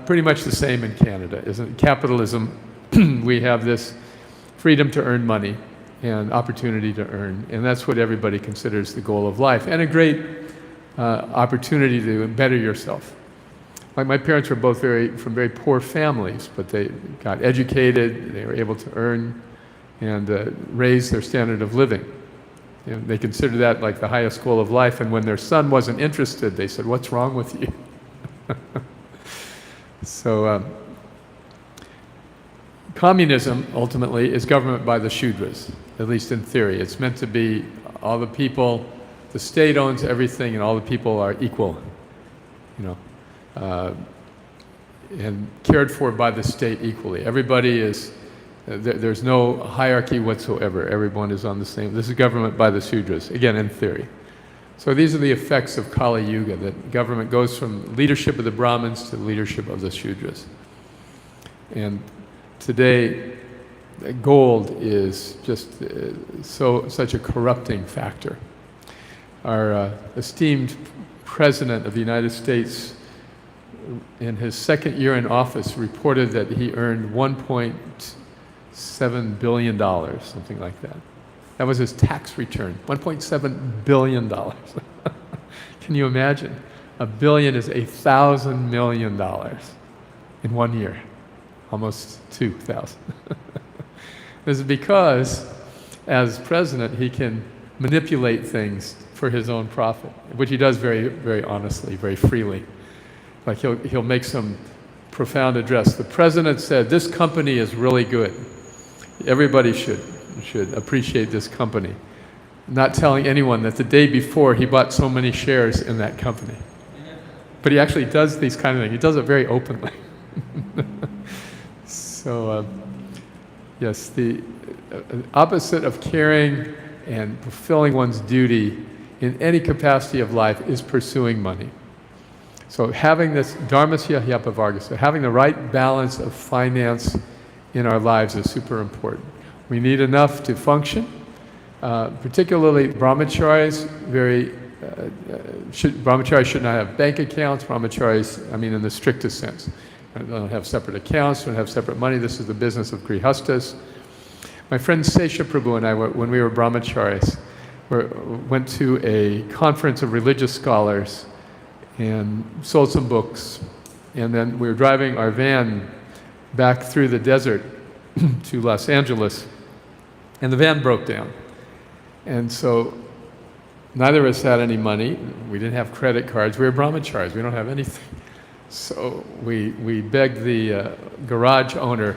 pretty much the same in Canada, isn't it? Capitalism, we have this freedom to earn money and opportunity to earn, and that's what everybody considers the goal of life, and a great opportunity to better yourself. Like my parents were both from very poor families, but they got educated, they were able to earn and raise their standard of living. You know, they considered that like the highest goal of life, and when their son wasn't interested, they said, "What's wrong with you?" So communism, ultimately, is government by the Shudras, at least in theory. It's meant to be all the people, the state owns everything, and all the people are equal, you know, and cared for by the state equally. Everybody is, there's no hierarchy whatsoever. Everyone is on the same. This is government by the Shudras, again, in theory. So these are the effects of Kali Yuga, that government goes from leadership of the Brahmins to leadership of the Shudras. And today, gold is just such a corrupting factor. Our esteemed President of the United States, in his second year in office, reported that he earned $1.7 billion, something like that. That was his tax return, $1.7 billion. Can you imagine? A billion is $1,000 million in 1 year, almost 2,000. This is because, as president, he can manipulate things for his own profit, which he does very, very honestly, very freely. Like he'll make some profound address. The president said, "This company is really good. Everybody should appreciate this company." Not telling anyone that the day before he bought so many shares in that company. But he actually does these kind of things. He does it very openly. So, yes, the opposite of caring and fulfilling one's duty in any capacity of life is pursuing money. So having this dharmasya hyapavargasa, having the right balance of finance in our lives is super important. We need enough to function, particularly brahmacharis. Brahmacharis should not have bank accounts. Brahmacharis, I mean in the strictest sense, they don't have separate accounts, don't have separate money. This is the business of grihastas. My friend Sesha Prabhu and I, when we were brahmacharis, went to a conference of religious scholars and sold some books. And then we were driving our van back through the desert to Los Angeles, and the van broke down. And so neither of us had any money. We didn't have credit cards. We were brahmacharis. We don't have anything. So we begged the garage owner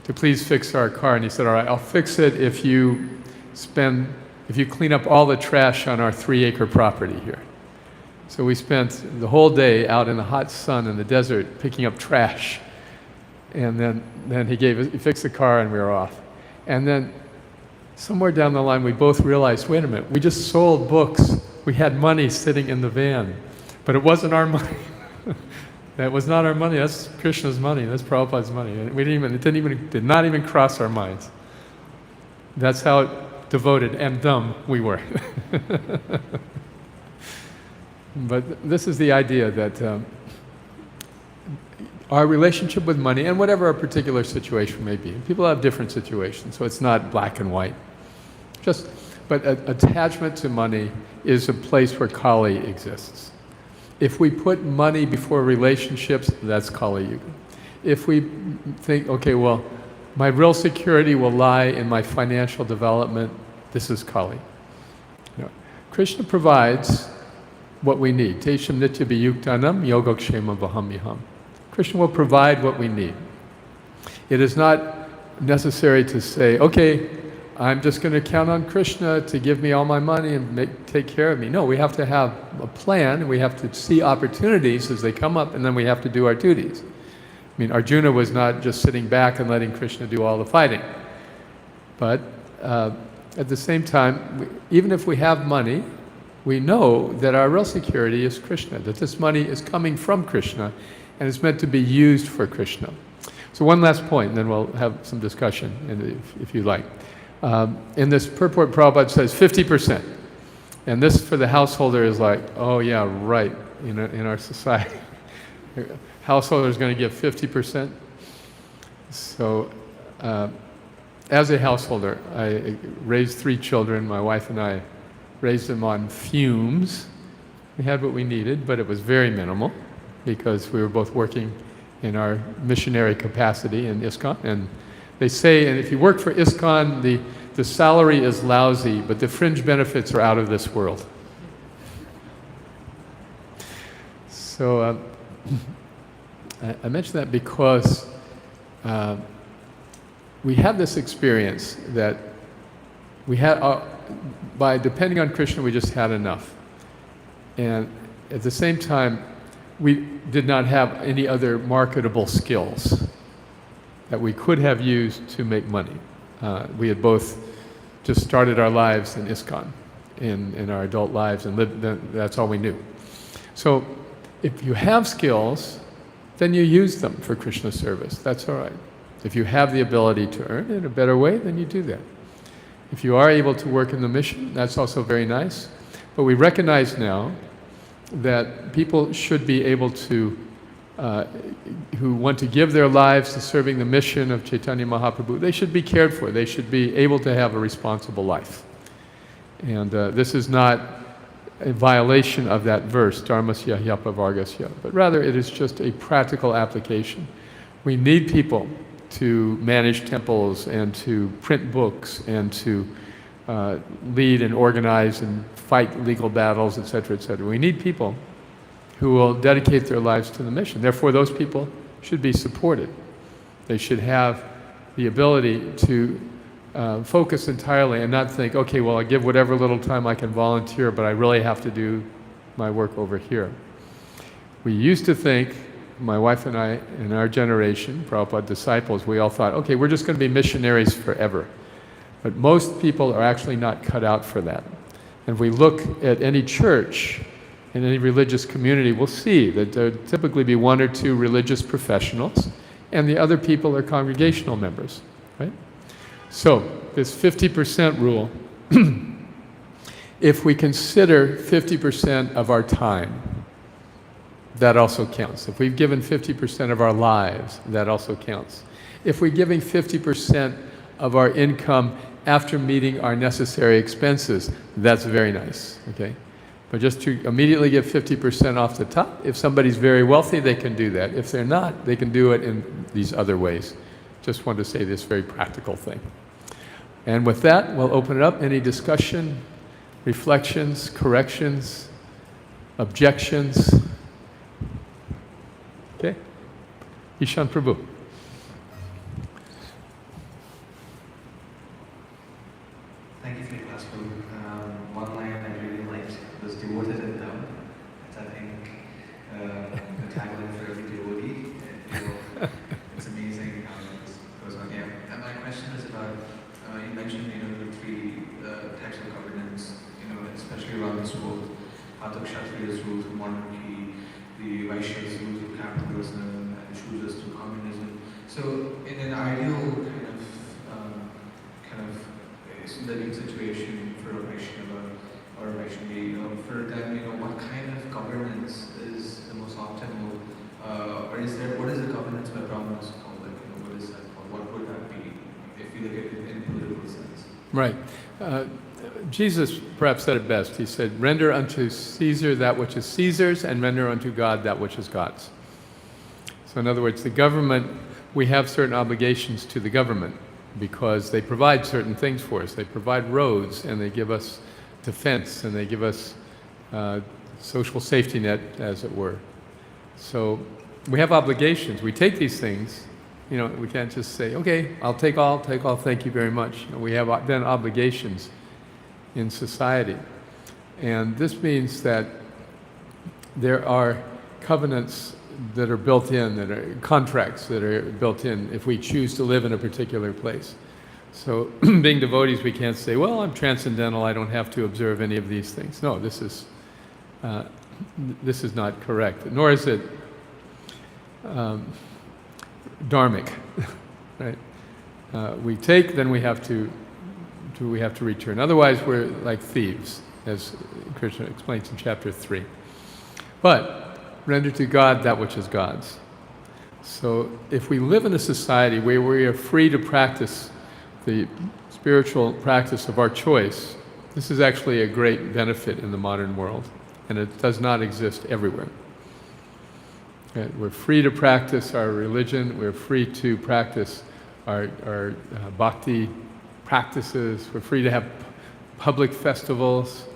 to please fix our car. And he said, "All right, I'll fix it if you clean up all the trash on our 3-acre property here." So we spent the whole day out in the hot sun in the desert picking up trash. And then he fixed the car and we were off. And then somewhere down the line we both realized, wait a minute, we just sold books. We had money sitting in the van, but it wasn't our money. That was not our money. That's Krishna's money. That's Prabhupada's money. And it did not even cross our minds. That's how devoted and dumb we were. But this is the idea that our relationship with money, and whatever our particular situation may be, people have different situations, so it's not black and white. But attachment to money is a place where Kali exists. If we put money before relationships, that's Kali Yuga. If we think, okay, well, my real security will lie in my financial development, this is Kali. You know, Krishna provides what we need. Tesham nitya viyuktanam yogakshema vahamyaham. Krishna will provide what we need. It is not necessary to say, okay, I'm just going to count on Krishna to give me all my money and take care of me. No, we have to have a plan, and we have to see opportunities as they come up, and then we have to do our duties. I mean, Arjuna was not just sitting back and letting Krishna do all the fighting. But at the same time, even if we have money, we know that our real security is Krishna, that this money is coming from Krishna, and it's meant to be used for Krishna. So one last point, and then we'll have some discussion if you like. In this purport, Prabhupada says 50%. And this for the householder is like, oh yeah, right, in our society. Householder is going to give 50%. So as a householder, I raised 3 children. My wife and I raised them on fumes. We had what we needed, but it was very minimal because we were both working in our missionary capacity in ISKCON. And they say, and if you work for ISKCON, the salary is lousy, but the fringe benefits are out of this world. So I mention that because we had this experience that we had, by depending on Krishna, we just had enough. And at the same time, we did not have any other marketable skills that we could have used to make money. We had both just started our lives in ISKCON, in our adult lives, and that's all we knew. So if you have skills, then you use them for Krishna service. That's all right. If you have the ability to earn in a better way, then you do that. If you are able to work in the mission, that's also very nice. But we recognize now that people should be able to, who want to give their lives to serving the mission of Chaitanya Mahaprabhu, they should be cared for. They should be able to have a responsible life. And this is not a violation of that verse, dharmasya hyapa vargasya, but rather it is just a practical application. We need people to manage temples and to print books and to lead and organize and fight legal battles, etc., etc. We need people who will dedicate their lives to the mission. Therefore, those people should be supported. They should have the ability to focus entirely and not think, okay, well, I give whatever little time I can volunteer, but I really have to do my work over here. We used to think, my wife and I, in our generation, Prabhupada disciples, we all thought, okay, we're just going to be missionaries forever. But most people are actually not cut out for that. And if we look at any church, in any religious community, we'll see that there typically be 1 or 2 religious professionals, and the other people are congregational members, right? So, this 50% rule, if we consider 50% of our time, that also counts. If we've given 50% of our lives, that also counts. If we're giving 50% of our income after meeting our necessary expenses, that's very nice, okay? But just to immediately give 50% off the top, if somebody's very wealthy, they can do that. If they're not, they can do it in these other ways. Just wanted to say this very practical thing. And with that, we'll open it up. Any discussion, reflections, corrections, objections? Okay. Ishan Prabhu. Thank you for your class, Prabhu. One line I really liked was devoted and dumb. It's, I think, the tagline for every devotee. It's amazing how this goes on. Yeah. And my question is about, you mentioned, the 3 types of governance, especially around this world. Kshatriya's rules of monarchy, the Vaishya's rules of capitalism, and Shudra's to communism. So, in an ideal kind of living situation for a Vaishnava or a Vaishnavi, for them, what kind of governance is the most optimal, or what is the governance by Brahmanas called? What is that called? What would that be if you look at it in a political sense? Right. Jesus perhaps said it best. He said, render unto Caesar that which is Caesar's, and render unto God that which is God's. So in other words, the government, we have certain obligations to the government because they provide certain things for us. They provide roads, and they give us defense, and they give us social safety net, as it were. So we have obligations. We take these things. We can't just say, okay, I'll take all, thank you very much. We have then obligations in society. And this means that there are covenants that are built in, that are contracts that are built in if we choose to live in a particular place. So being devotees, we can't say, well, I'm transcendental, I don't have to observe any of these things. No, this is not correct, nor is it dharmic, right? We take, then we have to do we have to return. Otherwise, we're like thieves, as Krishna explains in chapter 3. But render to God that which is God's. So if we live in a society where we are free to practice the spiritual practice of our choice, this is actually a great benefit in the modern world, and it does not exist everywhere. We're free to practice our religion, we're free to practice our bhakti practices, we're free to have public festivals,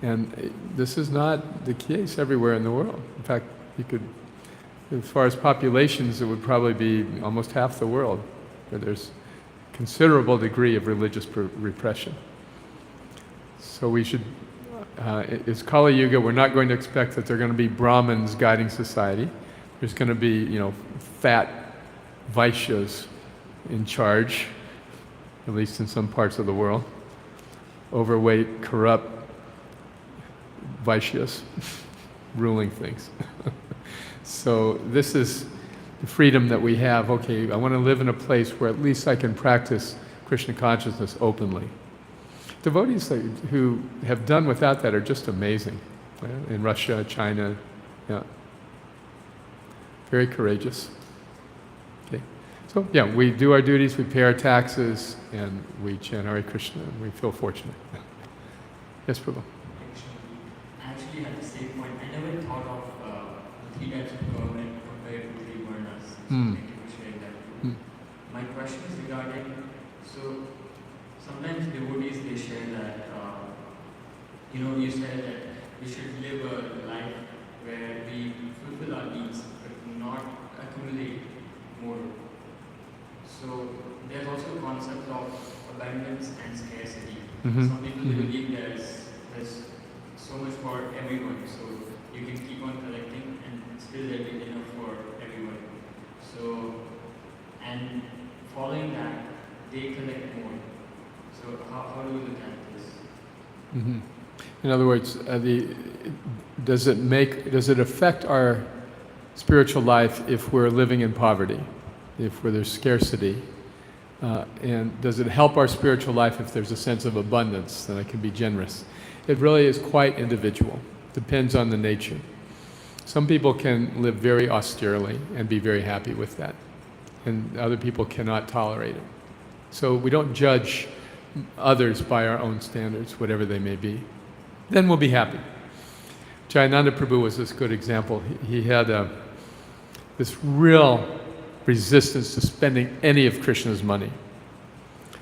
and this is not the case everywhere in the world. In fact, you could, as far as populations, it would probably be almost half the world where there's considerable degree of religious repression. So we should, it's Kali Yuga, we're not going to expect that there are going to be Brahmins guiding society. There's going to be, fat Vaishyas in charge, at least in some parts of the world. Overweight, corrupt Vaishyas ruling things. So this is the freedom that we have. Okay, I want to live in a place where at least I can practice Krishna consciousness openly. Devotees who have done without that are just amazing. In Russia, China, yeah. Very courageous. Okay. So yeah, we do our duties, we pay our taxes, and we chant Hare Krishna, and we feel fortunate. Yes, Prabhu. I actually had the same point. I never thought of the 3 types of government compared to 3 varnas. So thank you for sharing that. My question is regarding, so sometimes devotees, they share that, you said that we should live a life where we fulfill our needs, but not accumulate more. So there's also a concept of abundance and scarcity. Some people believe there's so much for everyone, so you can keep on collecting and still there'll be enough for everyone. So, and following that, they collect more. So how do we look at this? In other words, does it affect our spiritual life if we're living in poverty, if there's scarcity? And does it help our spiritual life if there's a sense of abundance, that I can be generous? It really is quite individual. Depends on the nature. Some people can live very austerely and be very happy with that, and other people cannot tolerate it. So we don't judge others by our own standards, whatever they may be. Then we'll be happy. Jayananda Prabhu was this good example. He had this real resistance to spending any of Krishna's money.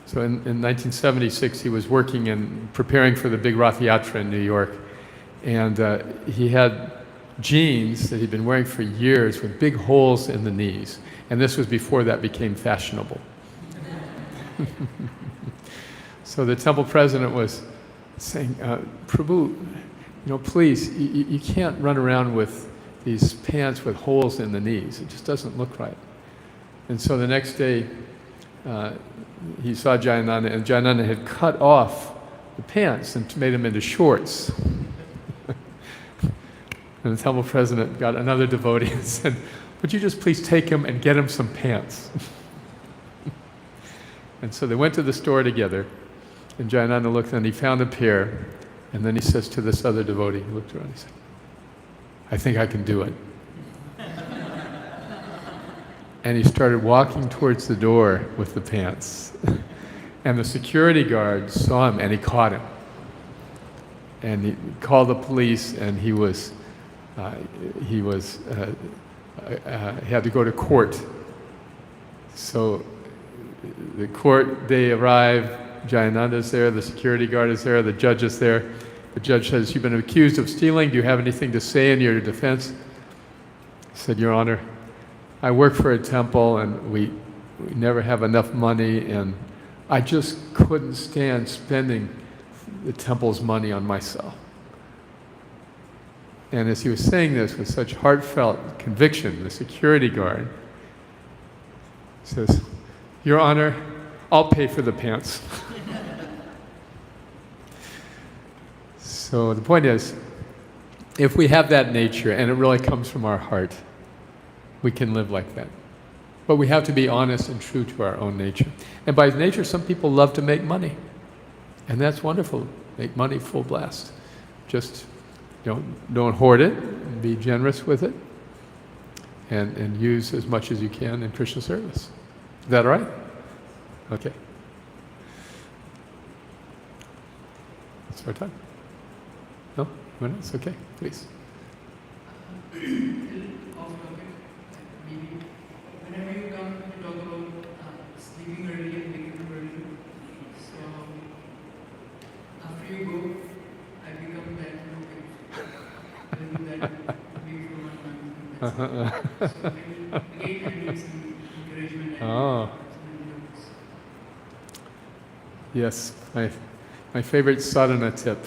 So in 1976, he was working and preparing for the big Rath Yatra in New York, and he had jeans that he'd been wearing for years with big holes in the knees, and this was before that became fashionable. So the temple president was saying, Prabhu, please, you can't run around with these pants with holes in the knees. It just doesn't look right. And so the next day, he saw Jayananda, and Jayananda had cut off the pants and made them into shorts. And the temple president got another devotee and said, would you just please take him and get him some pants? And so they went to the store together, and Jayananda looked and he found a pair, and then he says to this other devotee, he looked around, he said, I think I can do it. And he started walking towards the door with the pants. And the security guard saw him and he caught him. And he called the police, and he had to go to court. So the court, they arrive, Jayananda's there, the security guard is there, the judge is there. The judge says, you've been accused of stealing. Do you have anything to say in your defense? He said, Your Honor, I work for a temple, and we never have enough money, and I just couldn't stand spending the temple's money on myself. And as he was saying this with such heartfelt conviction, the security guard says, Your Honor, I'll pay for the pants. So the point is, if we have that nature, and it really comes from our heart, we can live like that. But we have to be honest and true to our own nature. And by nature, some people love to make money. And that's wonderful. Make money full blast. Just don't hoard it. Be generous with it. And use as much as you can in Krishna service. Is that all right? Okay. It's our time. No? Anyone else? Okay, please. Off topic, maybe whenever you come to talk about sleeping early and waking up early, so after you go, I become that I do that maybe for 1 month. So maybe again I need some encouragement. Oh. Yes, my favorite sadhana tip.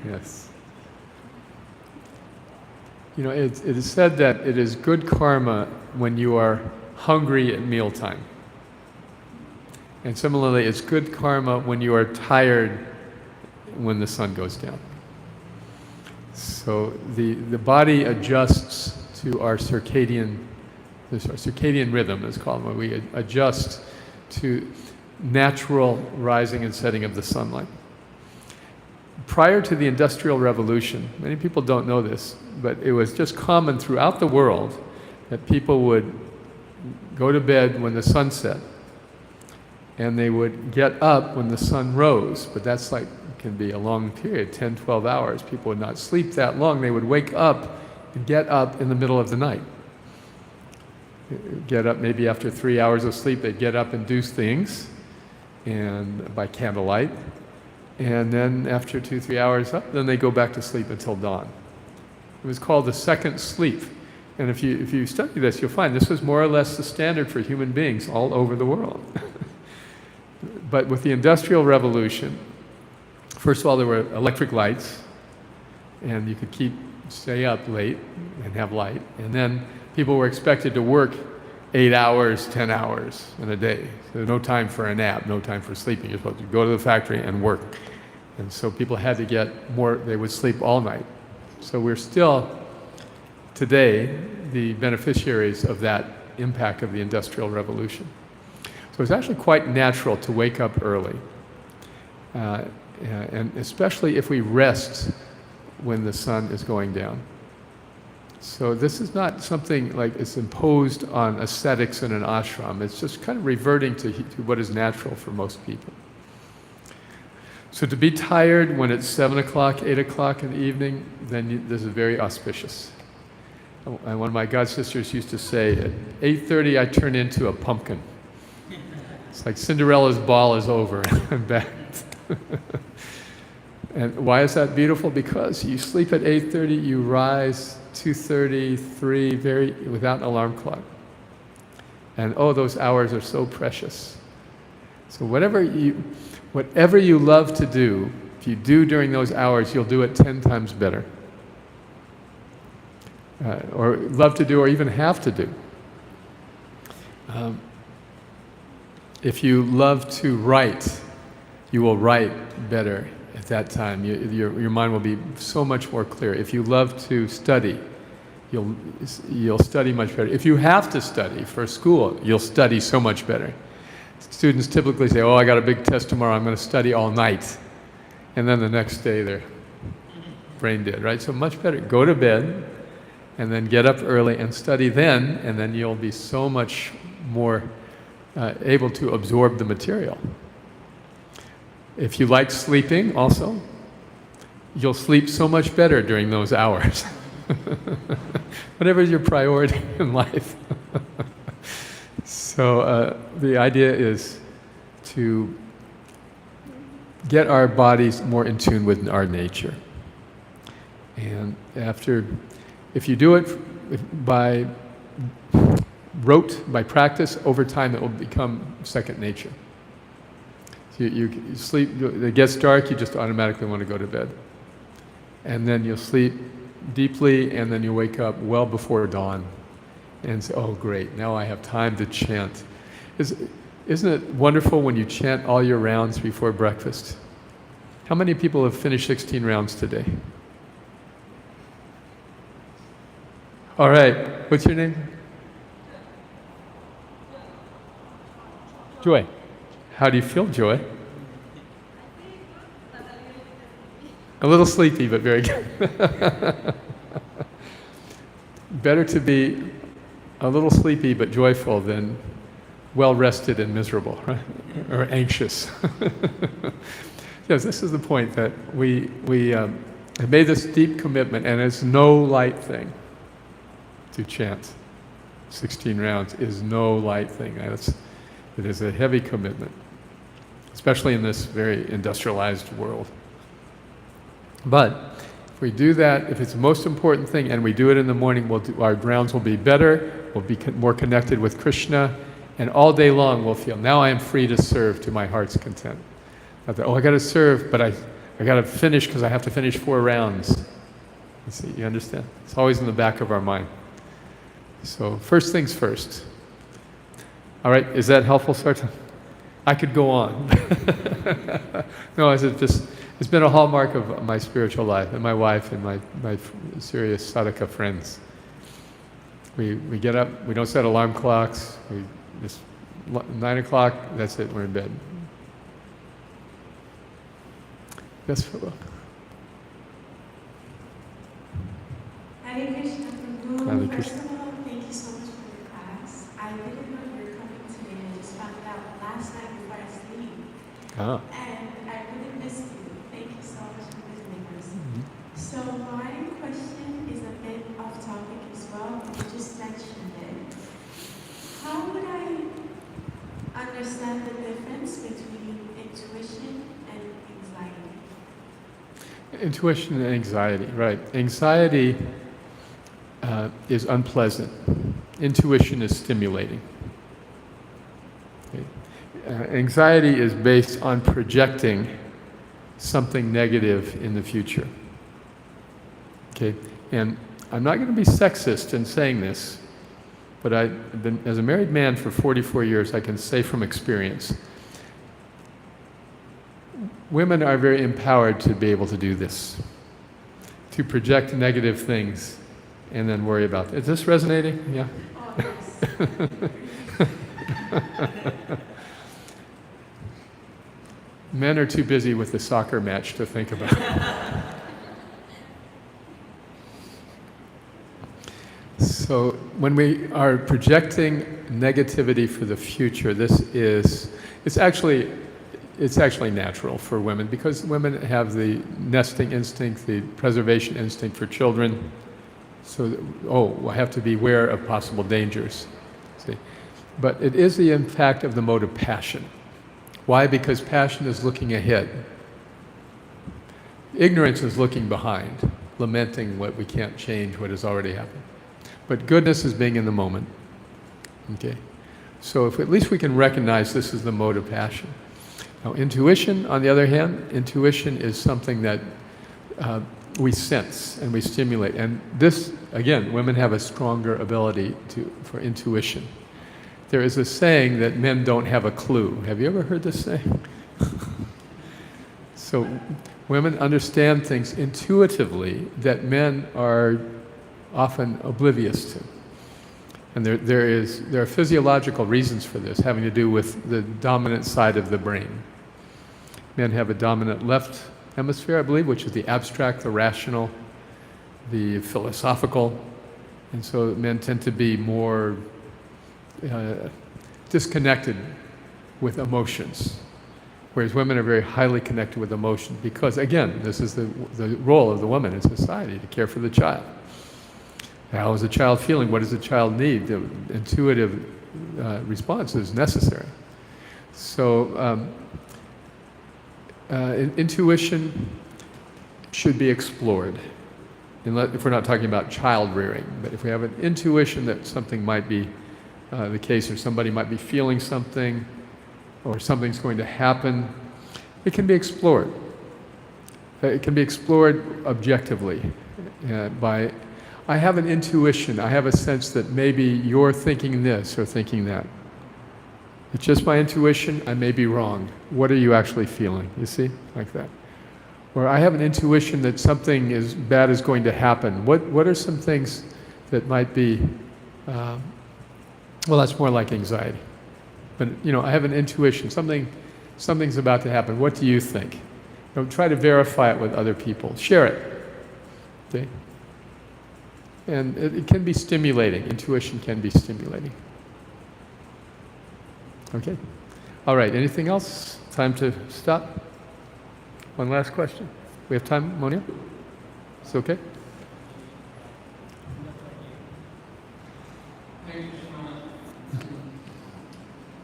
Yes. It is said that it is good karma when you are hungry at mealtime. And similarly, it's good karma when you are tired when the sun goes down. So the body adjusts to our circadian rhythm, is called, when we adjust to natural rising and setting of the sunlight. Prior to the Industrial Revolution, many people don't know this, but it was just common throughout the world that people would go to bed when the sun set, and they would get up when the sun rose, but that's can be a long period, 10, 12 hours. People would not sleep that long. They would wake up and get up in the middle of the night. Get up maybe after 3 hours of sleep, they'd get up and do things, and by candlelight, and then after 2-3 hours up, then they go back to sleep until dawn. It was called the second sleep. And if you study this, you'll find this was more or less the standard for human beings all over the world. But with the Industrial Revolution, first of all, there were electric lights, and you could stay up late and have light. And then people were expected to work 8 hours, 10 hours in a day. So no time for a nap, no time for sleeping. You're supposed to go to the factory and work. And so people had to get more, they would sleep all night. So we're still, today, the beneficiaries of that impact of the Industrial Revolution. So it's actually quite natural to wake up early. And especially if we rest when the sun is going down. So this is not something like it's imposed on ascetics in an ashram. It's just kind of reverting to what is natural for most people. So to be tired when it's 7 o'clock, 8 o'clock in the evening, then this is very auspicious. And one of my god sisters used to say, at 8:30 I turn into a pumpkin. It's like Cinderella's ball is over. I'm back. And why is that beautiful? Because you sleep at 8:30, you rise 2:30, 3, without an alarm clock. And those hours are so precious. So whatever you love to do, if you do during those hours, you'll do it 10 times better. Or love to do, or even have to do. If you love to write, you will write better at that time. Your mind will be so much more clear. If you love to study, you'll study much better. If you have to study for school, you'll study so much better. Students typically say, I got a big test tomorrow, I'm going to study all night. And then the next day they're brain dead, right? So much better. Go to bed and then get up early and study then, and then you'll be so much more able to absorb the material. If you like sleeping also, you'll sleep so much better during those hours. Whatever is your priority in life. So the idea is to get our bodies more in tune with our nature. And if you do it by rote, by practice, over time it will become second nature. So you sleep, it gets dark, you just automatically want to go to bed. And then you'll sleep deeply, and then you wake up well before dawn and say, great, now I have time to chant. Isn't it wonderful when you chant all your rounds before breakfast? How many people have finished 16 rounds today? All right, what's your name? Joy. How do you feel, Joy? A little sleepy, but very good. Better to be a little sleepy but joyful than well rested and miserable, right? Or anxious. Yes, this is the point that we have made this deep commitment, and it's no light thing to chant 16 rounds. Is no light thing. It is a heavy commitment, especially in this very industrialized world. But if we do that, if it's the most important thing, and we do it in the morning, our rounds will be better, we'll be more connected with Krishna, and all day long we'll feel, now I am free to serve to my heart's content. Not that, I got to serve, but I got to finish because I have to finish 4 rounds. You see, you understand? It's always in the back of our mind. So first things first. All right, is that helpful, Sartan? I could go on. No, it's been a hallmark of my spiritual life, and my wife and my serious sadhaka friends. We get up, we don't set alarm clocks, we just 9 o'clock, that's it, we're in bed. Yes, Prabhu. Hare Krishna, Prabhu. Hare First Krishna. of all, thank you so much for your class. I didn't know you were coming today. I just found out last night before I sleep. Ah. And I really missed you. Thank you so much for visiting us. Mm-hmm. So my question is a bit off topic as well, but you just mentioned it. How would I understand the difference between intuition and anxiety? Intuition and anxiety, right. Anxiety is unpleasant. Intuition is stimulating. Okay. Anxiety is based on projecting something negative in the future. Okay, and I'm not going to be sexist in saying this, but I've been, as a married man for 44 years, I can say from experience, women are very empowered to be able to do this, to project negative things and then worry about it. Is this resonating? Yeah? Oh, yes. Men are too busy with the soccer match to think about it. So when we are projecting negativity for the future, it's actually natural for women, because women have the nesting instinct, the preservation instinct for children. So, I have to be aware of possible dangers. See? But it is the impact of the mode of passion. Why? Because passion is looking ahead. Ignorance is looking behind, lamenting what we can't change, what has already happened. But goodness is being in the moment. Okay? So if at least we can recognize this is the mode of passion. Now, intuition, on the other hand, intuition is something that we sense and we stimulate. And this, again, women have a stronger ability for intuition. There is a saying that men don't have a clue. Have you ever heard this saying? So women understand things intuitively that men are often oblivious to. And there are physiological reasons for this, having to do with the dominant side of the brain. Men have a dominant left hemisphere, I believe, which is the abstract, the rational, the philosophical. And so men tend to be more disconnected with emotions, whereas women are very highly connected with emotion, because, again, this is the role of the woman in society, to care for the child. How is the child feeling? What does the child need? The intuitive response is necessary. So intuition should be explored, if we're not talking about child rearing. But if we have an intuition that something might be the case, or somebody might be feeling something, or something's going to happen, it can be explored. It can be explored objectively by, I have an intuition, I have a sense that maybe you're thinking this or thinking that. It's just my intuition, I may be wrong. What are you actually feeling? You see, like that. Or I have an intuition that something bad is going to happen. What are some things that might be, well, that's more like anxiety. But, I have an intuition, something's about to happen. What do you think? Don't try to verify it with other people. Share it. Okay? And it can be stimulating. Intuition can be stimulating. Okay? All right, anything else? Time to stop? One last question. We have time, Monia? It's okay?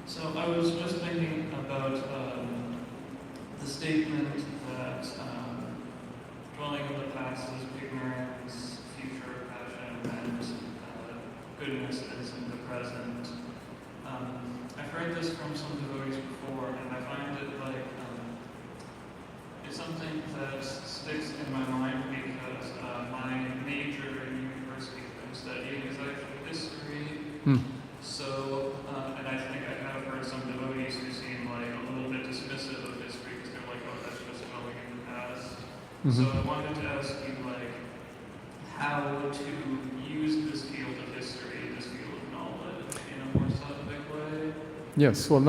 So I was just thinking about the statement that dwelling on the past is ignorance, future passion, and goodness is in the present. I've heard this from some devotees before, and I find it like it's something that sticks in my mind because my major in university that I'm studying is actually history. So, and I think I have heard some devotees who seem like a little bit dismissive of history because they're like, oh, that's just dwelling in the past. So I wanted to ask you, like, how to use this field of history, this field of knowledge, in a more scientific way. Yes, well,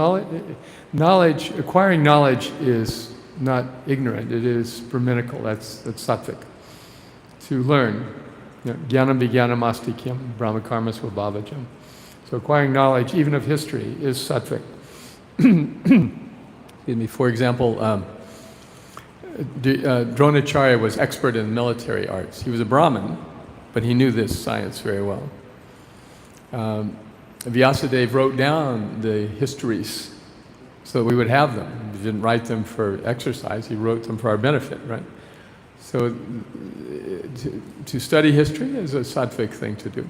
knowledge, acquiring knowledge is not ignorant, it is brahminical, that's sattvic. To learn, jnanam vijnanam astikyam, brahma karma svabhavajam. So acquiring knowledge, even of history, is sattvic. Excuse me. For example, Dronacharya was expert in military arts. He was a Brahmin, but he knew this science very well. Vyasadeva wrote down the histories so that we would have them. He didn't write them for exercise, he wrote them for our benefit, right? So to study history is a sattvic thing to do.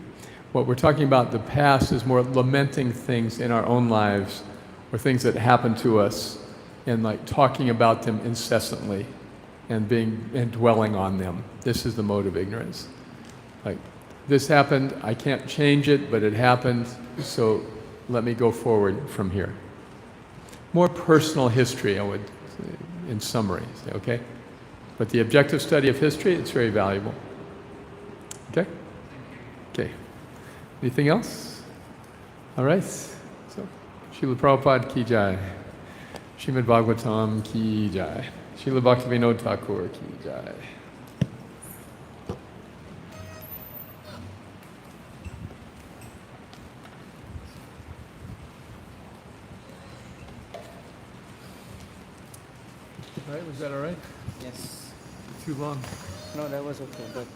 What we're talking about, the past, is more lamenting things in our own lives or things that happen to us and like talking about them incessantly and dwelling on them. This is the mode of ignorance. Like, this happened, I can't change it, but it happened, so let me go forward from here. More personal history, I would, in summary, say, okay? But the objective study of history, it's very valuable. Okay? Okay. Anything else? All right. So, Srila Prabhupada ki jai. Srimad Bhagavatam ki jai. Srila Bhaktivinoda Thakur ki jai. Right, was that all right? Yes. Too long? No, that was okay, but